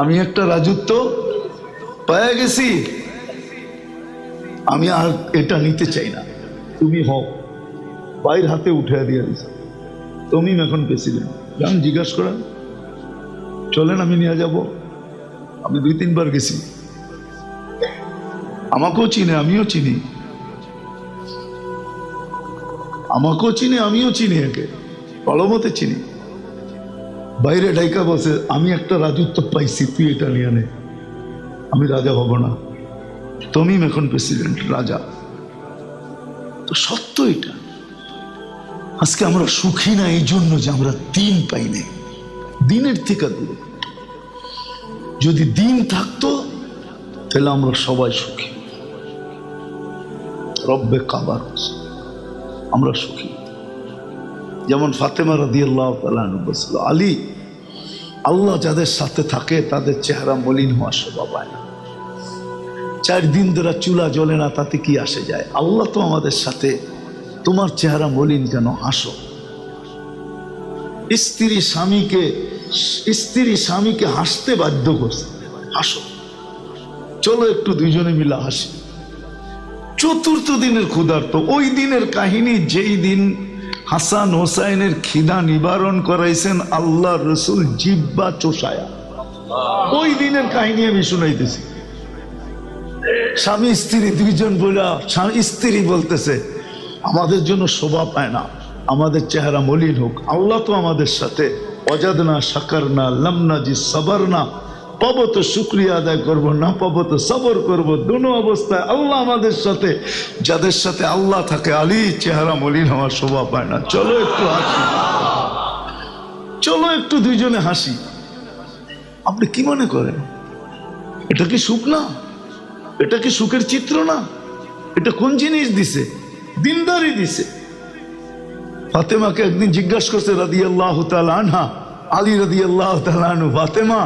আমি একটা রাজত্ব পেয়ে গেছি, আমি আর এটা নিতে চাই না, তুমি হও। ভাইয়ের হাতে উঠে দিয়ে দিছে, তমিম এখন প্রেসিডেন্ট। যান জিজ্ঞাসা করেন, চলেন আমি নিয়ে যাব। আমি 2-3 বার গেছি, আমাকেও চিনে, আমিও চিনি, আমাকেও চিনে, আমিও চিনি, একে ভালোমতে চিনি। বাইরে ডাইকা বসে, আমি একটা রাজত্ব পাইছি, তুই এটা নিয়ে নে, আমি রাজা হব না। তমিম এখন প্রেসিডেন্ট, রাজা। তো সত্য এটা। আজকে আমরা সুখী না এই জন্য যে আমরা দিন পাই নাই, দিনের থেকে দূরে। যদি দিন থাকতো তাহলে আমরা সবাই সুখী, রব্বে কাবার আমরা সুখী। যেমন ফাতেমা রাদিয়াল্লাহু তাআলা আনহা বলছিল, আলী, আল্লাহ যাদের সাথে থাকে তাদের চেহারা মলিন হওয়া শোভা পায় না। 4 দিন ধরে চুলা জ্বলে না, তাতে কি আসে যায়? আল্লাহ তো আমাদের সাথে, তোমার চেহারা মলিন কেন, হাসো। স্ত্রী স্বামীকে হাসতে বাধ্য করছে, হাসো, চলো একটু দুইজনে মিলে হাসি। 4th দিনের ক্ষুধার্ত, ওই দিনের কাহিনী, যেই দিন হাসান হোসাইনের খিদা নিবারণ করাইছেন আল্লাহ রসুল জিব্বা চোষায়া, ওই দিনের কাহিনী আমি শুনাইতেছি। স্বামী স্ত্রী দুইজন বলে, স্ত্রী বলতেছে আমাদের জন্য শোভা পায় না, আমাদের চেহারা মলিন হোক। আল্লাহ তো আমাদের সাথে, অজাদনা শাকারনা লামনাজি সাবারনা, পাবো তো শুকরিয়া আদায় করবো, না পাবো তো সবর করবো। দুনো অবস্থায় আল্লাহ আমাদের সাথে। যাদের সাথে আল্লাহ থাকে, আলী চেহারা মলিন হওয়ার শোভা পায় না। চলো একটু হাসি, চলো একটু দুইজনে হাসি। আপনি কি মনে করেন এটা কি সুখ না? এটা কি সুখের চিত্র না? এটা কোন জিনিস দিছে? দিনদারি দিছে। ফাতেমাকে একদিন জিজ্ঞাসা করছে রাদিয়াল্লাহু তাআলা আনহা, আলী রাদিয়াল্লাহু তাআলা আনহু, ফাতেমা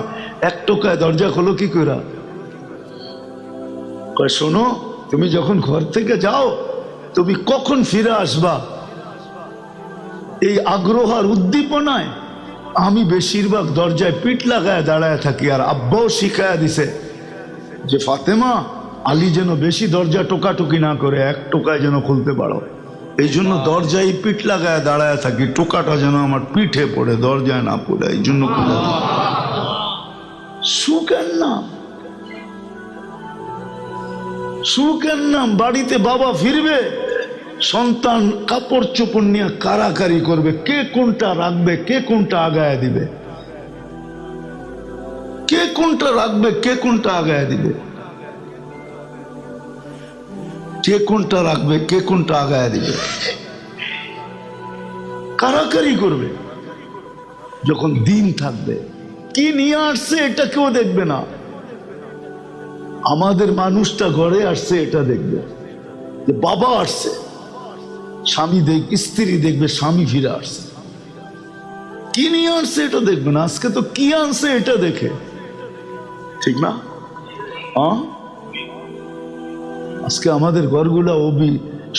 1 টোকায় দরজা খোলো কি করে? কয়, শোনো, তুমি যখন ঘর থেকে যাও তুমি কখন ফিরে আসবা, এই আগ্রহ আর উদ্দীপনায় আমি বেশিরভাগ দরজায় পিঠ লাগায় দাঁড়ায় থাকি। আর আব্বাও শিখায়া দিছে যে ফাতেমা, আলী যেন বেশি দরজা টোকাটুকি না করে, 1 টোকায় যেন খুলতে পারো। এই জন্য দরজায় পিঠ লাগায় দাঁড়ায় থাকি, টোকাটা যেন আমার পিঠে পড়ে, দরজায় না পড়ে, এই জন্য খুলে। সুখের নাম, সুখের নাম। বাড়িতে বাবা ফিরবে, সন্তান কাপড় চোপড় নিয়ে কারাকারি করবে, কে কোনটা রাখবে, কে কোনটা আগায় দিবে, কে কোনটা রাখবে, কে কোনটা আগায় দিবে, কে কোনটা রাখবে, কে কোনটা আগায় দিবে, কারাকারি করবে। যখন দিন থাকবে, কি নিয়ে আসছে এটা কেউ দেখবে না, আমাদের মানুষটা ঘরে আসছে এটা দেখবে, যে বাবা আসছে। স্বামী স্ত্রী দেখবে স্বামী ফিরে আসছে। কি নিয়ে আনছে এটা দেখবেন, আজকে তো কি আনছে এটা দেখে, ঠিক না? আজকে আমাদের ঘরগুলা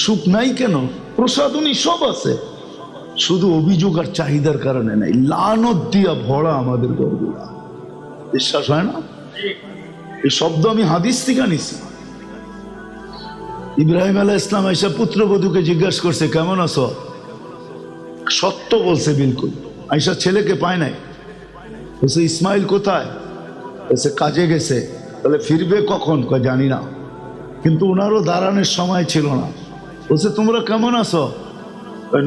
সুখ নাই কেন? প্রসাদনী সব আছে, শুধু অভিযোগ আর চাহিদার কারণে নাই। লানত দিয়া ভরা আমাদের ঘরগুলা, বিশ্বাস হয় না? এই শব্দ আমি হাদিস থেকে নিছি। ইব্রাহিম আলাইহিস সালাম আয়েশা পুত্রবধূকে জিজ্ঞাসা করছে, কেমন আছো? সত্য বলছে বিলকুল। আয়েশা ছেলেকে পায় নাই। বলছে ইসমাইল কোথায়? বলছে কাজে গেছে। তাহলে ফিরবে কখন? কয় জানি না, কিন্তু ওনারও দাঁড়ানোর সময় ছিল না। বলছে তোমরা কেমন আছো?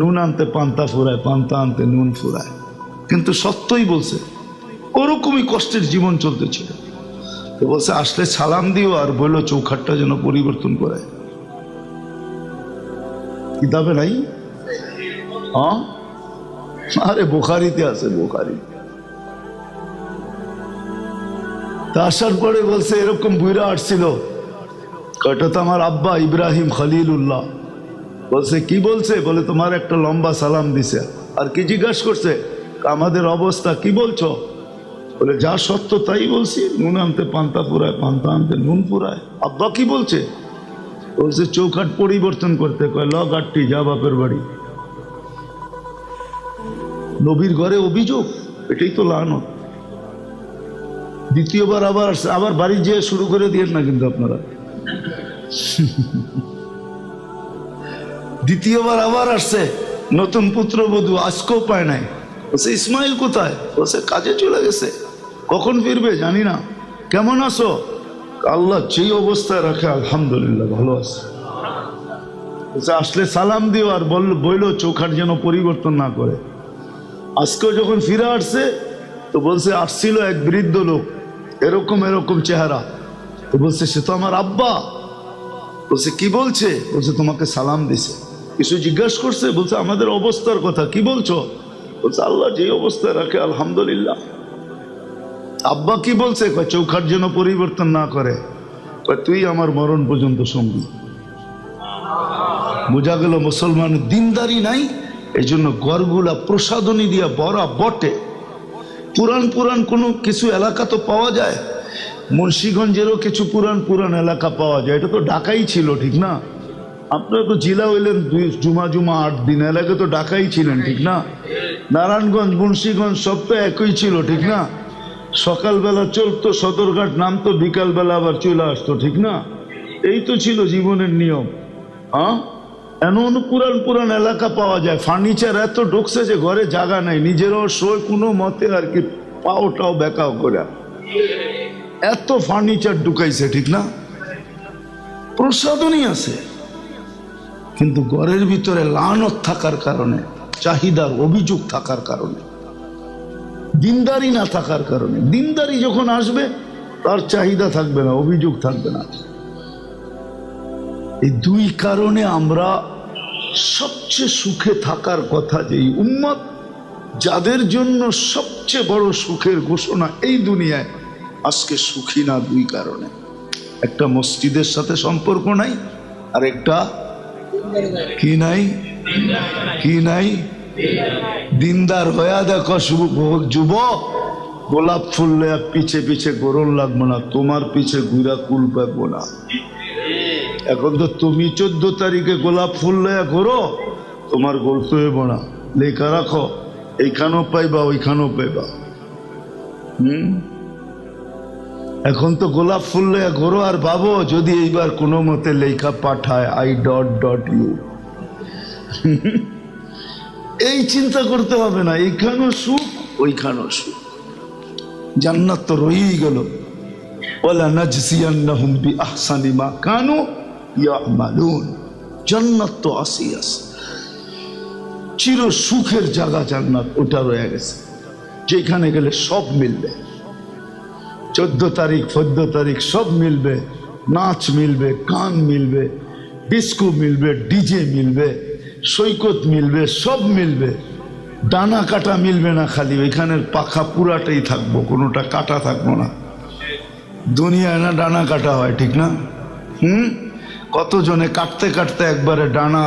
নুন আনতে পান্তা ফুরায়, পান্তা আনতে নুন ফুরায়। কিন্তু সত্যই বলছে, ওরকমই কষ্টের জীবন চলতেছিল। তো বলছে আসলে সালাম দিও আর বললো চৌখাটটা যেন পরিবর্তন করে। কিতাবে নাই? আরে বুখারীতে আছে, বুখারী। তা আসার পরে বলছে এরকম বুইরা আসছিল, কয়টা তো আমার আব্বা ইব্রাহিম খলিলুল্লাহ। বলছে কি বলছে? বলে তোমার একটা লম্বা সালাম দিছে। আর কি জিজ্ঞাসা করছে? আমাদের অবস্থা কি বলছো? বলে যা সত্য তাই বলছি, নুন আনতে পান্তা ফুরায়, পান্তা আনতে নুন ফুরায়। আব্বা কি বলছে? বলছে চৌখাট পরিবর্তন করতে। কয় ল গাঠটি, যা বাপের বাড়ি। নবীর ঘরে অভিযোগ, এটাই তো লানত। দ্বিতীয়বার আবার বাড়ি যেয়ে শুরু করে দিয়েন না কিন্তু আপনারা। দ্বিতীয়বার আবার আসছে, নতুন পুত্রবধূ, আজকেও পায় নাই। বলছে ইসমাইল কোথায়? বলছে কাজে চলে গেছে, কখন ফিরবে জানি না। কেমন আছো? আল্লাহ যেই অবস্থায় রাখে আলহামদুলিল্লাহ ভালো আছে। বলছে আসলে সালাম দিও আর বললো চৌখাট যেন পরিবর্তন না করে। আজকেও যখন ফিরে আসছে তো বলছে আসছিল এক বৃদ্ধ লোক, এরকম এরকম চেহারা। তো বলছে সে তো আমার আব্বা। বলছে কি বলছে? বলছে তোমাকে সালাম দিছে। কিছু জিজ্ঞাসা করছে? বলছে আমাদের অবস্থার কথা কি বলছো? বলছে আল্লাহ যে অবস্থায় রাখে আলহামদুলিল্লাহ। আব্বা কি বলছে? কয় চৌখাট যেন পরিবর্তন না করে। কয় তুই আমার মরণ পর্যন্ত সঙ্গী। বোঝা গেল মুসলমানের দিনদারি নাই। এই জন্য গড়গুলা প্রসাদনী দিয়া ভরা বটে। পুরান কোনো কিছু এলাকা তো পাওয়া যায়, মুন্সিগঞ্জেরও কিছু পুরান এলাকা পাওয়া যায়। এটা তো ঢাকাই ছিল, ঠিক না? আপনারা তো জেলা হইলেন জুমা 8 দিন, এলাকা তো ঢাকাই ছিলেন, ঠিক না? নারায়ণগঞ্জ মুন্সিগঞ্জ সব তো একই ছিল, ঠিক না? সকালবেলা চলতো সদরঘাট, নামতো, বিকালবেলা আবার চলে আসতো, ঠিক না? এই তো ছিল জীবনের নিয়ম। এমন পুরান এলাকা পাওয়া যায়। ফার্নিচার এত ঢুকছে যে ঘরে জায়গা নাই, নিজেরও শোয় কোনো মতে আর কি, পাওটাও বেকাও করে এত ফার্নিচার ঢুকাইছে, ঠিক না? প্রসাদনী আছে, কিন্তু ঘরের ভিতরে লানত থাকার কারণে, চাহিদার অভিযোগ থাকার কারণে, দিনদারি না থাকার কারণে। দিনদারি যখন আসবে তার চাহিদা থাকবে না, অভিযোগ থাকবে না। এই দুই কারণে আমরা সবচেয়ে সুখে থাকার কথা, যেই উম্মত যাদের জন্য সবচেয়ে বড় সুখের ঘোষণা এই দুনিয়ায়, আজকে সুখী না। দুই কারণে, একটা মসজিদের সাথে সম্পর্ক নাই, আর একটা কি নাই দিনদার হইয়া দেখো যুবক, গোলাপ ফুল পিছে পিছে গরম লাগবে না, তোমার পিছে ঘুরা কুল পাবো না। এখন তো তুমি 14 তারিখে গোলাপ ফুল লয়া ঘোরো, তোমার গল্প হইব না, লেখা রাখো, এইখানেও পাইবা ওইখানেও পাইবা। এখন তো গোলাপ ফুল লয়া ঘোরো আর ভাবো যদি এইবার কোনো মতে লেখা পাঠায় I.U, এই চিন্তা করতে হবে না, এইখানেও সুখ ওইখানেও সুখ। জান্নাত তো রয়েই গেল, ওয়ালা নাজজিয়ান্নাহুম বিআহসানি মা কানু ইয়ামালুন। জান্নাত তো আসি আছে, চির সুখের জায়গা জান্নাত, ওটা রয়ে গেছে, যেখানে গেলে সব মিলবে। 14 তারিখ 14 তারিখ সব মিলবে, নাচ মিলবে, গান মিলবে, ডিস্কো মিলবে, ডিজে মিলবে, সৈকত মিলবে, সব মিলবে। ডানা কাটা মিলবে না, খালি ওইখানের পাখা পুরাটাই থাকবো, কোনোটা কাটা থাকবো না। দুনিয়ায় না ডানা কাটা হয়, ঠিক না? কতজনে কাটতে কাটতে একবারে ডানা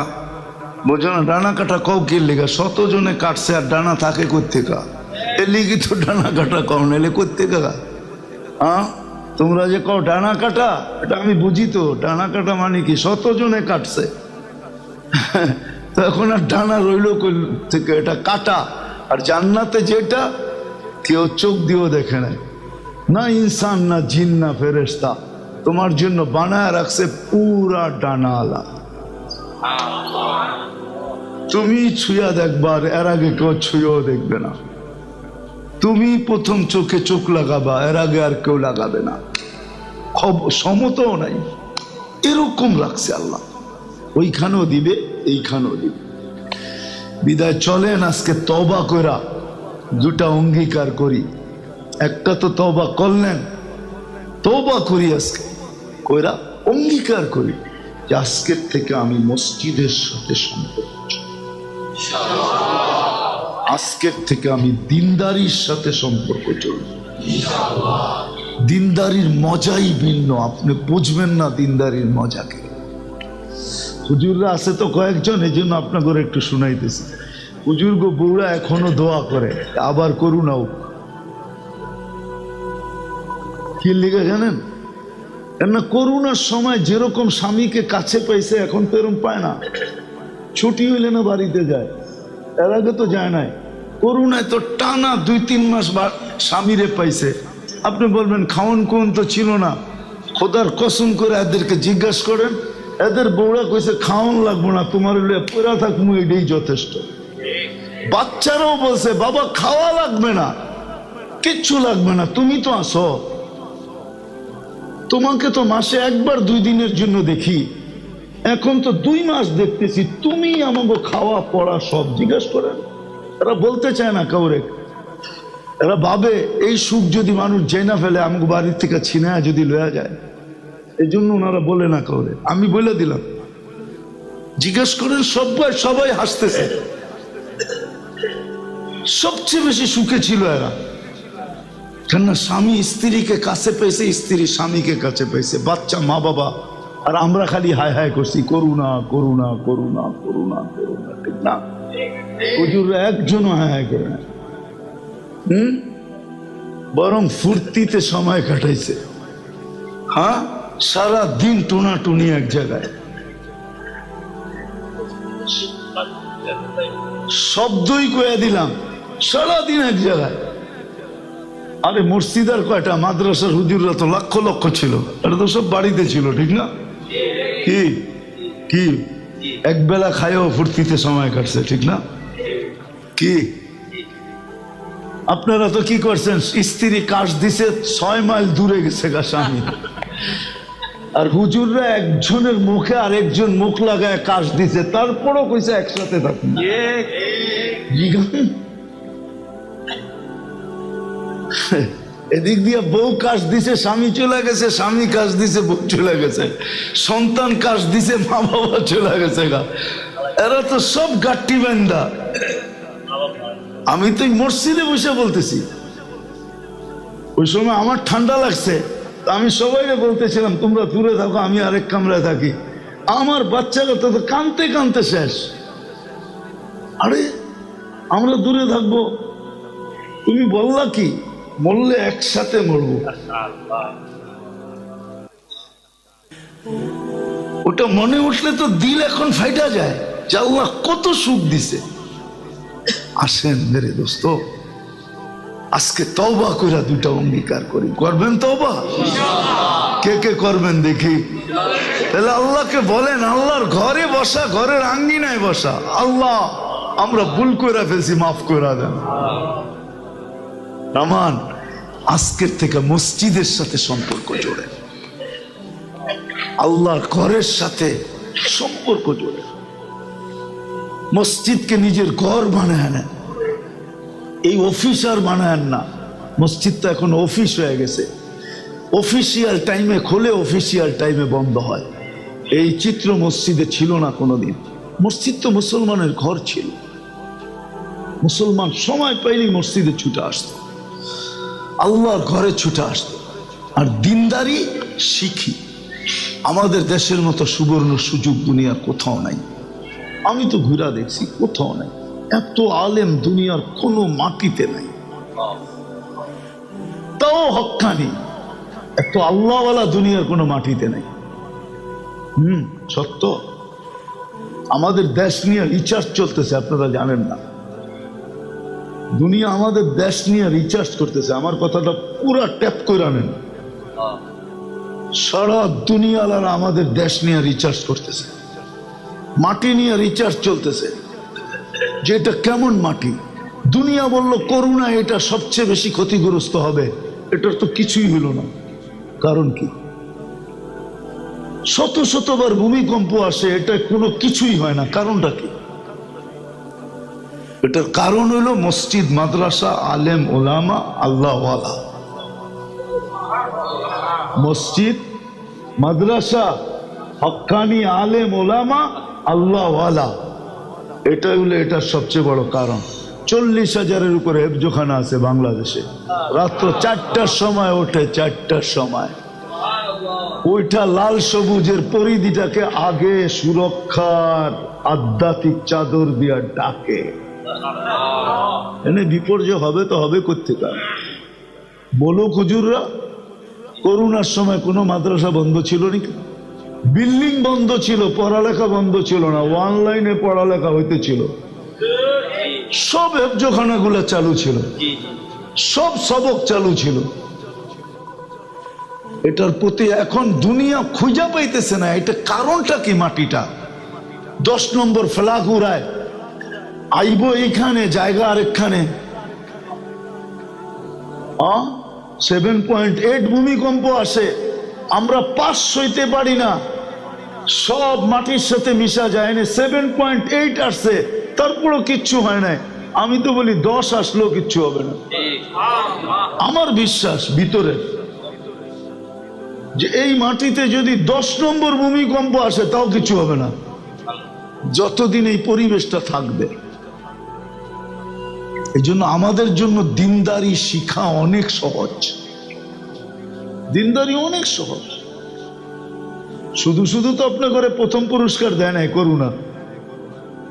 বোঝো না? ডানা কাটা কও কি লেগা? 100 জনে কাটছে আর ডানা থাকে কোত্থেকা? এ লিগি তো ডানা কাটা কও, নাহলে কোত্থেকা? হ্যাঁ, তোমরা যে কও ডানা কাটা, এটা আমি বুঝি তো। ডানা কাটা মানে কি? 100 জনে কাটছে তো এখন আর ডানা রইল থেকে? এটা কাটা। আর জান্নাতে যেটা কেউ চোখ দিয়েও দেখে নাই, না ইনসান, না জিন, না ফেরেশতা, তোমার জন্য বানায় রাখছে পুরা ডানাওয়ালা। তুমি ছুঁয়া দেখবার, এর আগে কেউ ছুঁয়েও দেখবে না। তুমি প্রথম চোখে চোখ লাগাবা, এর আগে আর কেউ লাগাবে না। সমতও নাই, এরকম রাখছে আল্লাহ। ওইখানেও দিবে, এইখানেও দিবে। বিদায় চলেন আজকে তওবা কইরা দুটা অঙ্গীকার করি। একটা তো তওবা করলেন, তওবা করি আজকে কইরা অঙ্গীকার করি যে আজকের থেকে আমি মসজিদের সাথে সম্পর্ক, আজকের থেকে আমি দিনদারির সাথে সম্পর্ক চলব। দিনদারির মজাই ভিন্ন, আপনি বুঝবেন না দিনদারির মজাকে। হুজুররা আছে তো কয়েকজন, এই জন্য আপনাকে একটু শুনাইতেছি। হুজুর গো বউরা এখনো দোয়া করে, আবার করুণাও। কি লিখে জানেন? না, করুণার সময় যেরকম স্বামীকে কাছে পাইছে, এখন তো এরকম পায় না। ছুটি হইলে না বাড়িতে যায়, এর আগে তো যায় নাই। করুণায় তো টানা 2-3 মাস স্বামীরে পাইছে। আপনি বলবেন খাওন কোন তো ছিল না। খোদার কসম করে এদেরকে জিজ্ঞাসা করেন, এদের বউরা কইছে খাওন লাগবো না, তোমার পড়া থাকবো, এটাই যথেষ্ট। বাচ্চারাও বলছে বাবা খাওয়া লাগবে না, কিচ্ছু লাগবে না, তুমি তো আসো। তোমাকে তো মাসে 1-2 দিনের জন্য দেখি, এখন তো 2 মাস দেখতেছি, তুমি আমাকে খাওয়া পড়া সব জিজ্ঞাসা করেন। এরা বলতে চায় না কাউরে। এরা ভাবে এই সুখ যদি মানুষ জেনা ফেলে, আমাকে বাড়ির থেকে ছিনা যদি লয়া যায়, এই জন্য ওনারা বলে না কাউরে। আমি বলে দিলাম, জিজ্ঞেস করেন, সবাই হাসতেছে। সবচেয়ে বেশি সুখে ছিল এরা, কেননা স্বামী স্ত্রীকে কাছে পেয়েছে, স্ত্রী স্বামীকে কাছে পেয়েছে, বাচ্চা মা বাবা। আর আমরা খালি হায় হায় করছি, করুণা করুণা করুণা করুণা করুণা। ঠিক না? হুজুররা একজনও হায় হায় করে না, বরং ফুর্তিতে সময় কাটাইছে। হ্যাঁ, সারা দিন টুনাটুনি এক জায়গায়, শব্দই কয়ে দিলাম, সারাদিন এক জায়গায়। আরে মসজিদার কয়টা, মাদ্রাসার হুজুররা তো লক্ষ লক্ষ ছিল, এটা তো সব বাড়িতে ছিল। ঠিক না? কি কি একবেলা খায়ও ফুর্তিতে সময় কাটছে। ঠিক না? কি আপনারা তো কি করছেন? স্ত্রী কাশ দিছে, 6 মাইল দূরে গেছে গা স্বামী, আর হুজুররা একজনের মুখে আরেকজন মুখ লাগায় কাশ দিছে, তারপরও কইছে একসাথে থাকুন। এদিক দিয়ে বউ কাশ দিছে, স্বামী চলে গেছে, স্বামী কাশ দিছে, বউ চলে গেছে, সন্তান কাশ দিছে, মা বাবা চলে গেছে গা। এরা তো সব গাট্টি বান্দা। আমি তো মসজিদে বসে বলতেছি, ওই সময় আমার ঠান্ডা লাগছে, আমি সবাইকে বলতেছিলাম তোমরা দূরে থাকো, আমি আরেক কামরায় থাকি। আমার বাচ্চারা তো কানতে কানতে শেষ। আরে আমরা দূরে থাকবো, তুমি বললা কি? মরলে একসাথে মরবো। ওটা মনে উঠলে তো দিল এখন ফাইটা যায় যে আল্লাহ কত সুখ দিছে। আসেন মেরে দোস্ত, আজকে তওবা কইরা 2টা অঙ্গীকার করি। করবেন তওবা? কে কে করবেন দেখি? তাহলে আল্লাহকে বলেন, আল্লাহর ঘরে বসা, ঘরের আঙ্গিনায় বসা, আল্লাহ আমরা ভুল কইরা ফেলছি, মাফ কইরা দেন। রহমান, আজকের থেকে মসজিদের সাথে সম্পর্ক জোড়ে, আল্লাহর ঘরের সাথে সম্পর্ক জোড়ে, মসজিদকে নিজের ঘর বানায় নেন। এই অফিস আর বানায় না, মসজিদ তো এখন অফিস হয়ে গেছে। অফিসিয়াল টাইমে খোলে, অফিসিয়াল টাইমে বন্ধ হয়। এই চিত্র মসজিদে ছিল না কোনোদিন। মসজিদ তো মুসলমানের ঘর ছিল। মুসলমান সময় পাইলেই মসজিদে ছুটে আসতো, আল্লাহর ঘরে ছুটে আসতো। আর দিনদারি শিখি। আমাদের দেশের মতো সুবর্ণ সুযোগ দুনিয়ার কোথাও নাই। আমি তো ঘুরা দেখছি কোথাও নাই, এত আলেম দুনিয়ার কোনো মাটিতে নাই, তাও হক্কানি এত আল্লাহওয়ালা দুনিয়ার কোনো মাটিতে নাই। সত্য। আমাদের দেশ নিয়ে রিচার্জ চলতেছে, আপনারা জানেন না, দুনিয়া আমাদের দেশ নিয়ে রিচার্জ করতেছে। আমার কথাটা পুরা ট্যাপ করে আনেন, সারা দুনিয়ালারা আমাদের দেশ নিয়ে রিচার্জ করতেছে, মাটি নিয়ে রিচার্জ চলতেছে, যে এটা কেমন মাটি। দুনিয়া বলল করোনা এটা সবচেয়ে বেশি ক্ষতিগ্রস্ত হবে, এটার তো কিছুই হলো না। কারণ কি? শত শতবার ভূমিকম্প আসে, এটা কোনো কিছুই হয় না। কারণটা কি? এটার কারণ হলো মসজিদ, মাদ্রাসা, আলেম, ওলামা, আল্লাহওয়ালা। মসজিদ, মাদ্রাসা, হক্কানি, আলেম, ওলামা, আল্লাহওয়ালা, এটা হলো এটার সবচেয়ে বড় কারণ। 40,000-এর উপরে হেফজোখানা আছে বাংলাদেশে। রাত্র 4টার সময় ওঠে, 4টার সময় ওইটা লাল সবুজের পরিধিটাকে আগে সুরক্ষার আধ্যাত্মিক চাদর দিয়া ডাকে। এনে বিপর্যয় হবে তো হবে কোত্থেকে? বলো হুজুররা, করোনার সময় কোনো মাদ্রাসা বন্ধ ছিল নাকি? বিল্ডিং বন্ধ ছিল, পড়ালেখা বন্ধ ছিল না, অনলাইনে পড়ালেখা হইতেছিল, সব হেফজোখানাগুলো চালু ছিল, সব সবক চালু ছিল। এটার প্রতি এখন দুনিয়া খুঁজা পাইতেছে না, এটা কারণটা কি? মাটিটা 10 নম্বর ফ্ল্যাগ উড়ায়, আইব এইখানে, জায়গা আরেকখানে। 7.8 ভূমিকম্প আসে, আমরা 5 সইতে পারি না, সব মাটির সাথে মিশা যায় না। 7.8 আসছে, তারপরও কিচ্ছু হয় নাই। আমি তো বলি 10 আসলেও কিচ্ছু হবে না। আমার বিশ্বাস ভিতরে যে এই মাটিতে যদি 10 নম্বর ভূমিকম্প আসে তাও কিছু হবে না, যতদিন এই পরিবেশটা থাকবে। এই জন্য আমাদের জন্য দিনদারি শিখা অনেক সহজ, দিনদারি অনেক সহজ। শুধু শুধু তো আপনার ঘরে প্রথম পুরস্কার দেয় নাই করোনা।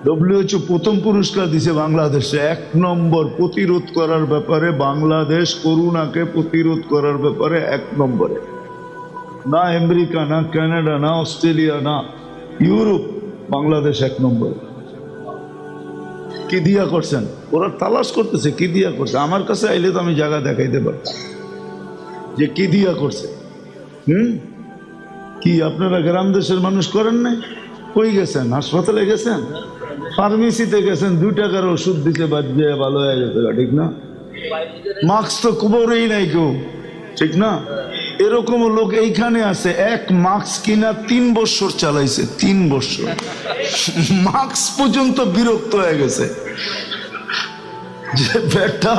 WHO প্রথম পুরস্কার দিছে বাংলাদেশে, 1 নম্বর প্রতিরোধ করার ব্যাপারে। বাংলাদেশ করোনাকে প্রতিরোধ করার ব্যাপারে 1 নম্বরে। না আমেরিকা, না কানাডা, না অস্ট্রেলিয়া, না ইউরোপ, বাংলাদেশ 1 নম্বর। কি দিয়া করছেন? ওরা তালাশ করতেছে কি দিয়া করছে। আমার কাছে আইলে তো আমি জায়গা দেখাইতে পারতাম যে কি দিয়া করছে। কি আপনারা গ্রাম দেশের মানুষ করেন নাই? কই গেছেন? হাসপাতালে গেছেন, ফার্মেসিতে গেছেন, 2 টাকার ওষুধ দিতে বাদ দিয়ে ভালো হয়ে যেত, ঠিক না? মাস্ক তো কুবরেই নাই কেউ, ঠিক না? এরকম লোক এইখানে আছে, 1 মাস্ক কিনা 3 বছর চালাইছে, 3 বছর মাস্ক পর্যন্ত বিরক্ত হয়ে গেছে যে বেটা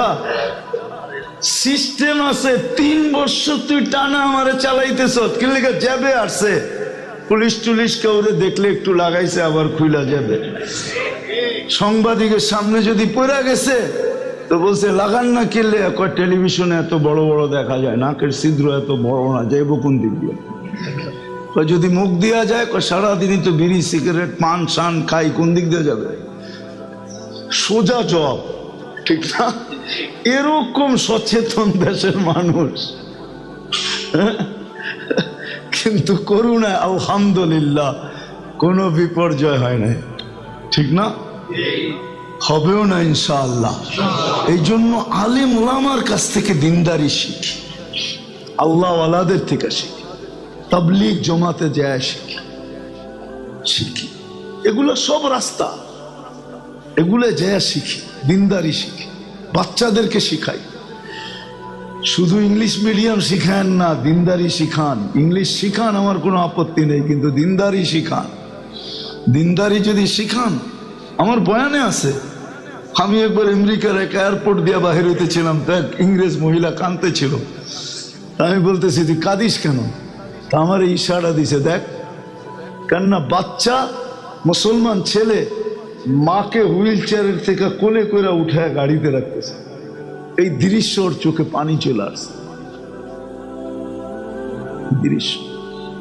সিস্টেম আছে, 3 বছর তুই টানা আমারে চালাইতেছ, কিন্তু যাবে আসছে পুলিশ টুলিশ কাউরে দেখলে একটু লাগাইছে, আবার খুইলা যাবে। সাংবাদিকের সামনে যদি পড়ে গেছে তো বলছে লাগান না, কিনলে টেলিভিশনে এত বড় বড় দেখা যায়, নাকের ছিদ্র এত বড় না, যাইব কোন দিক দিয়ে? যদি মুখ দিয়া যায়, সারাদিনই তো বিড়ি সিগারেট পান শান খাই, কোন দিক দিয়ে যাবে? সোজা জব, ঠিক না? এরকম সচেতন দেশের মানুষ, কিন্তু করুণায় আলহামদুলিল্লাহ কোনো বিপর্যয় হয় নাই, ঠিক না? হবেও না ইনশাআল্লাহ। এই জন্য আলেম ওলামার কাছ থেকে দিনদারি শিখি, আল্লাহওয়ালাদের থেকে শিখি, তাবলীগ জমাতে যায় শিখি, এগুলো সব রাস্তা, এগুলো যায় শিখি, দিনদারি শিখি, বাচ্চাদেরকে শিখাই। শুধু ইংলিশ মিডিয়াম শিখান না, দিনদারি শিখান। ইংলিশ শিখান, আমার কোনো আপত্তি নেই, কিন্তু দিনদারি শিখান। দিনদারি যদি শিখান, আমার বয়ানে আছে, আমি একবার আমেরিকার এক এয়ারপোর্ট দিয়ে বাহির হইতেছিলাম, তো এক ইংরেজ মহিলা কাঁদতে ছিল। আমি বলতেছি তুই কাঁদিস কেন? তা আমার ইশারা দিছে, দেখ কেননা বাচ্চা মুসলমান ছেলে মাকে হুইল চেয়ারের থেকে কোলে করে উঠায় গাড়িতে রাখতেছে। এই দৃশ্য ওর চোখে পানি চলে আসছে। দৃশ্য,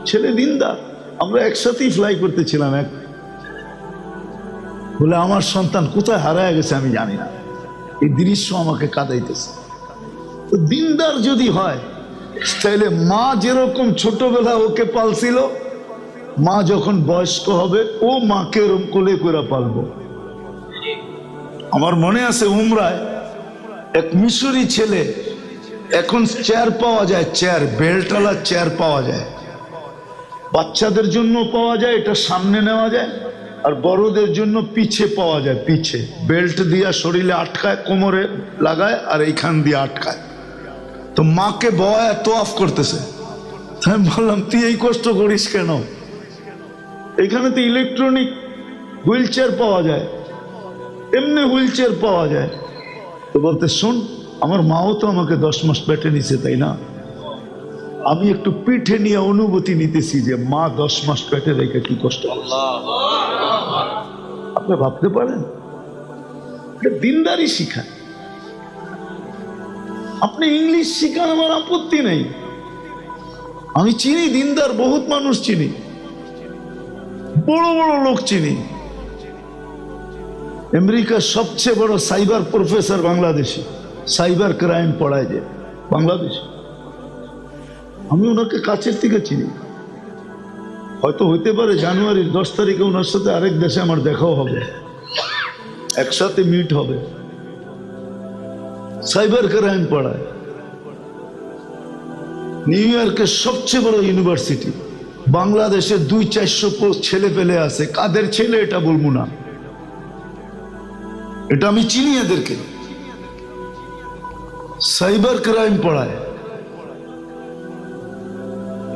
ছেলে দিনদার। আমরা একসাথেই ফ্লাই করতেছিলাম, বলে আমার সন্তান কোথায় হারায় গেছে আমি জানি না, এই দৃশ্য আমাকে কাঁদাইতেছে। তো দিনদার যদি হয় তাহলে মা যেরকম ছোটবেলা ওকে পালছিল, মা যখন বয়স্ক হবে ও মাকে এরকম কোলে করে পালবো। আমার মনে আছে উমরায় এক মিশরি ছেলে, এখন চেয়ার পাওয়া যায়, চেয়ার বেল্টওয়ালা চেয়ার পাওয়া যায়, বাচ্চাদের জন্য পাওয়া যায়, এটা সামনে নেওয়া যায়, আর বড়দের জন্য পিছে পাওয়া যায়, পিছে বেল্ট দিয়া শরীরে আটকায়, কোমরে লাগায় আর এইখান দিয়ে আটকায়। তো মাকে বয় তোয়াফ করতেছে, আমি বললাম তুই এই কষ্ট করিস কেন, এখানে তো ইলেকট্রনিক হুইল চেয়ার পাওয়া যায়, এমনি হুইল চেয়ার পাওয়া যায়। তো বলতে শোন, আমার মাও তো আমাকে 10 মাস পেটে নিছে, তাই না, আমি একটু পিঠে নিয়ে অনুভূতি নিতেছি যে মা 10 মাস পেটে রেখে কি কষ্ট। আপনি ভাবতে পারেন, দিনদারি শিখায়। আপনি ইংলিশ শিখান, আমার আপত্তি নেই, আমি চিনি দিনদার বহুত মানুষ চিনি, বড় বড় লোক চিনি। আমেরিকার সবচেয়ে বড় cyber professor Bangladeshi, cyber crime পড়ায় যে বাংলাদেশি, আমি ওনাকে কাছের থেকে চিনি। হয়তো হইতে পারে জানুয়ারির 10 তারিখে ওনার সাথে আরেক দেশে আমার দেখাও হবে, একসাথে মিট হবে। সাইবার ক্রাইম পড়ায়, নিউ ইয়র্কের সবচেয়ে বড় ইউনিভার্সিটি। বাংলাদেশে 200-400 ছেলে পেলে আছে, কাদের ছেলে এটা বলবো না, এটা আমি চিনি এদেরকে। সাইবার ক্রাইম পড়ায়,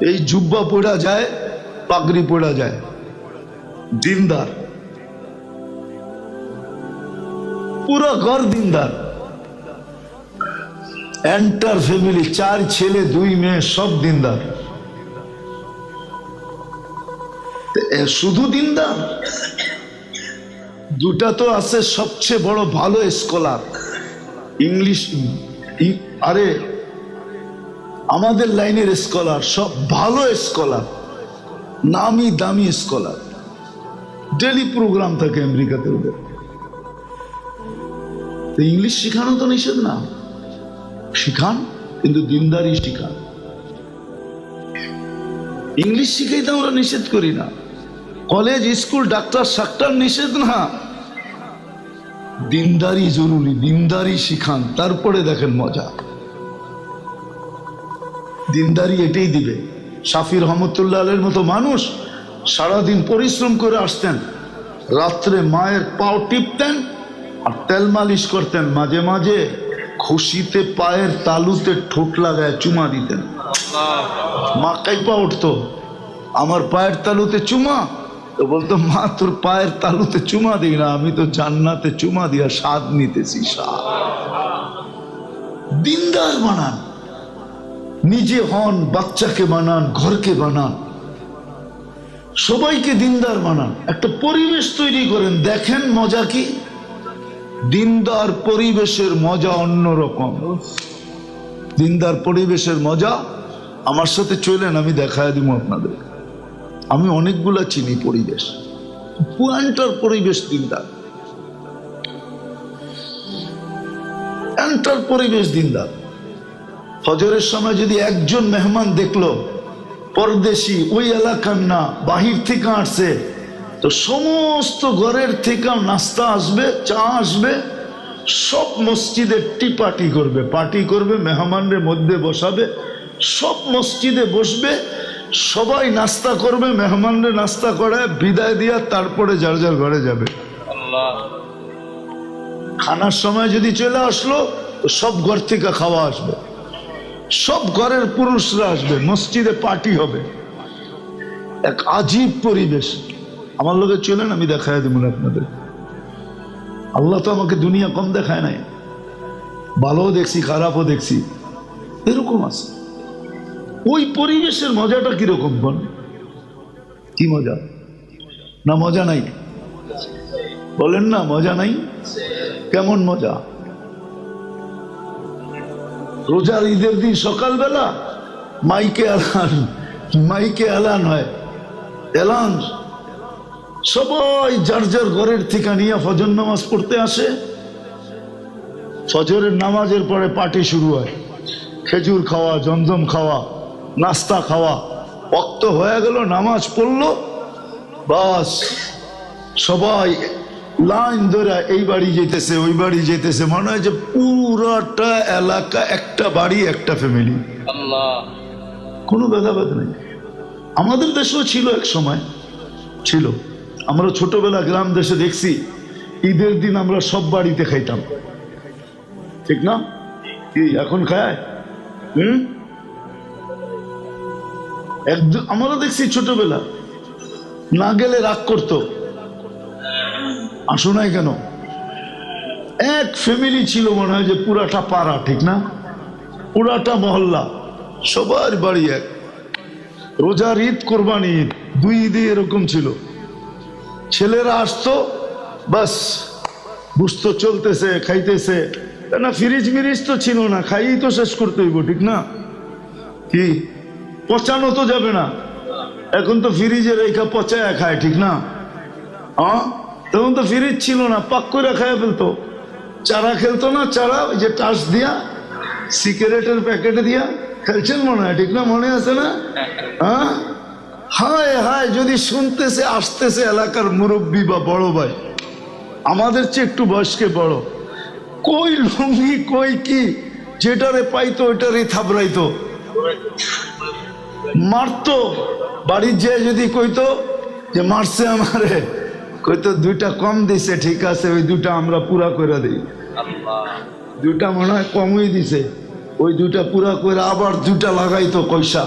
এই জুব্বা পড়া যায়, পাগড়ি পড়া যায়, দিনদার, পুরো ঘর দিনদার, এন্টার ফ্যামিলি, 4 ছেলে 2 মেয়ে, সব দিনদার। শুধু দিনদার, দুটা তো আছে সবচেয়ে বড় ভালো স্কলার, ইংলিশ, আরে আমাদের লাইনের স্কলার, সব ভালো স্কলার, নামি দামি স্কলার, ডেলি প্রোগ্রাম থাকে আমেরিকাতে ওদের। ইংলিশ শিখানো তো নিষেধ না, শিখান, কিন্তু দিনদারি শিখান। ইংলিশ শিখাইতে আমরা নিষেধ করি না, কলেজ স্কুল ডাক্তার সাক্তার নিষেধ না, দিনদারি জরুরি, দিনদারি শিখান, তারপরে দেখেন মজা। দিনদারি এটাই দিবে। শাফি রহমতুল্লাহ আলাইহির মতো মানুষ সারাদিন পরিশ্রম করে আসতেন, রাত্রে মায়ের পাও টিপতেন আর তেল মালিশ করতেন, মাঝে মাঝে খুশিতে পায়ের তালুতে ঠোঁট লাগায় চুমা দিতেন। মা কাইপা উঠতো, আমার পায়ের তালুতে চুমা, তো বলতো মা তোর পায়ের তালুতে চুমা দিই না, আমি তো জান্নাতে চুমা দিয়া স্বাদ নিতেছি, স্বাদ। দিনদার বানান, নিজে হন, বাচ্চাকে বানান, ঘরকে বানান, সবাইকে দিনদার বানান, একটা পরিবেশ তৈরি করেন, দেখেন মজা কি। দিনদার পরিবেশের মজা অন্যরকম, দিনদার পরিবেশের মজা। আমার সাথে চলেন, আমি দেখায় দিব আপনাদের, আমি অনেকগুলা চিনি পরিবেশ, পুরানটার পরিবেশ দিনদার, এন্টার পরিবেশ দিনদার। ফজরের সময় যদি একজন মেহমান দেখলো, পরদেশি, ওই এলাকার না, বাহির থেকে আসছে, তো সমস্ত ঘরের থেকে নাস্তা আসবে, চা আসবে, সব মসজিদে পার্টি করবে, পার্টি করবে, মেহমানদের মধ্যে বসাবে, সব মসজিদে বসবে, সবাই নাস্তা করবে, মেহমানদের নাস্তা করায় বিদায় দিয়া তারপরে যার যার ঘরে যাবে। খানার সময় যদি চলে আসলো, তো সব ঘর থেকে খাওয়া আসবে, সব ঘরের পুরুষরা আসবে, মসজিদে পার্টি হবে, এক আজীব পরিবেশ। আমার লোকে চলেন, আমি দেখায় দেব আপনাদের। আল্লাহ তো আমাকে দুনিয়া কম দেখায় নাই, ভালোও দেখছি, খারাপও দেখছি, এরকম আছে। ওই পরিবেশের মজাটা কিরকম বল, কি মজা? না মজা নাই? বলেন না মজা নাই? কেমন মজা? রোজার ঈদের দিন সকালবেলা মাইকে এলান হয়, এলান সবাই যার যার ঘরের থেকে নিয়ে ফজর নামাজ পড়তে আসে। ফজরের নামাজের পরে পার্টি শুরু হয়, খেজুর খাওয়া, জমজম খাওয়া, নাস্তা খাওয়া। ওয়াক্ত হয়ে গেল, নামাজ পড়লো, বাস সবাই লাইন ধরে এই বাড়ি যেতেছে, ওই বাড়ি যেতেছে। মনে হয় যে পুরাটা এলাকা একটা বাড়ি, একটা ফ্যামিলি, কোনো ভেদাভেদ নেই। আমাদের দেশেও ছিল, এক সময় ছিল। আমরা ছোটবেলা গ্রাম দেশে দেখছি, ঈদের দিন আমরা সব বাড়িতে খাইতাম, ঠিক না? কি এখন খায়? একদম আমরা দেখছি ছোটবেলা, না গেলে রাগ করতো, আসো নাই কেন? এক ফ্যামিলি ছিল, মনে হয় যে পুরাটা পাড়া, ঠিক না? পুরাটা মহল্লা, সবার বাড়ি এক। রোজার ঈদ, কোরবানি ঈদ, দুই ঈদে এরকম ছিল। ছেলেরা আসতো, বাস বুঝতো চলতেছে, খাইতেছে না। ফ্রিজ মিরিজ তো ছিল না, খাইই তো শেষ করতে হইব, ঠিক না? কি পচানো তো যাবে না, এখন তো ফ্রিজে রেখা পচায় খায়, ঠিক না? তখন তো ফ্রিজ ছিল না, পাক করে খায় ফেলতো। চারা খেলতো না, চারা ওই যে টাচ দিয়া, সিগারেটের প্যাকেটে দিয়া খেলছেন মনে হয়, ঠিক না? মনে আছে না? হায় হায়, যদি শুনতেছে আসতেছে এলাকার মুরব্বী বা বড় ভাই, আমাদের চেয়ে একটু বয়স্কে বড়, কই লুঙ্গি কই কি, যেটারে পাইতো ওইটারই থাবড়াইতো, মারতো। বাড়ির যে যদি কইতো যে মারছে আমারে, কইতো দুইটা কম দিছে, ঠিক আছে ওই দুটা আমরা পুরা করে দিই। দুইটা মনে হয় কমই দিছে, ওই দুটা পুরা করে আবার দুটা লাগাইতো পয়সা,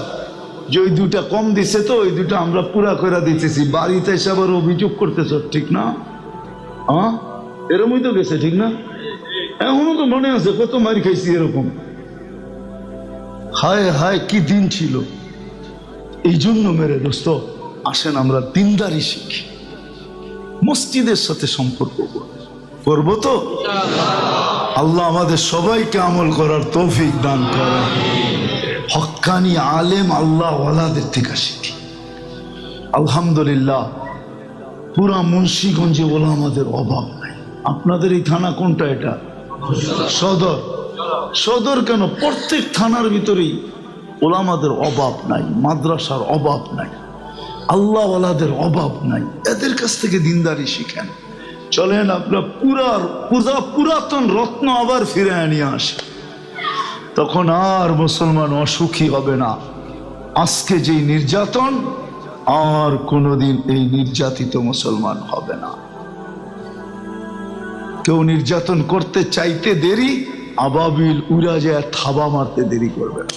যে ওই দুটা কম দিছে তো ওই দুটা আমরা পুরা করে দিতেছি। বাড়িতে এসে আবার অভিযোগ করতেছ, ঠিক না? এরকমই তো গেছে, ঠিক না? এখনো তো মনে আছে কত মার খাইছি এরকম। হায় হায়, কি দিন ছিল। এই জন্য মেরে দোস্ত, আসেন আমরা দিনদারি শিখি, মসজিদের সাথে সম্পর্ক করব তো। আল্লাহ আমাদের সবাইকে আমল করার তৌফিক দান করেন। হক্কানি আলেম আল্লাহ ওয়ালাদের থেকে শিখি। আলহামদুলিল্লাহ, পুরা মুন্সিগঞ্জে ওলামাদের অভাব নাই। আপনাদের এই থানা কোনটা? এটা সদর। সদর কেন, প্রত্যেক থানার ভিতরেই ওলামাদের অভাব নাই, মাদ্রাসার অভাব নাই, আল্লাহ ওয়ালাদের অভাব নাই। এদের কাছ থেকে দিনদারি শিখেন। চলেন আপনার পুরাতন রত্ন আবার ফিরে নিয়ে আসে, তখন আর মুসলমান অসুখী হবে না। আজকে যেই নির্যাতন, আর কোনোদিন এই নির্যাতিত মুসলমান হবে না। কেউ নির্যাতন করতে চাইতে দেরি, আবাবিল উড়া যায় থাবা মারতে দেরি করবে না।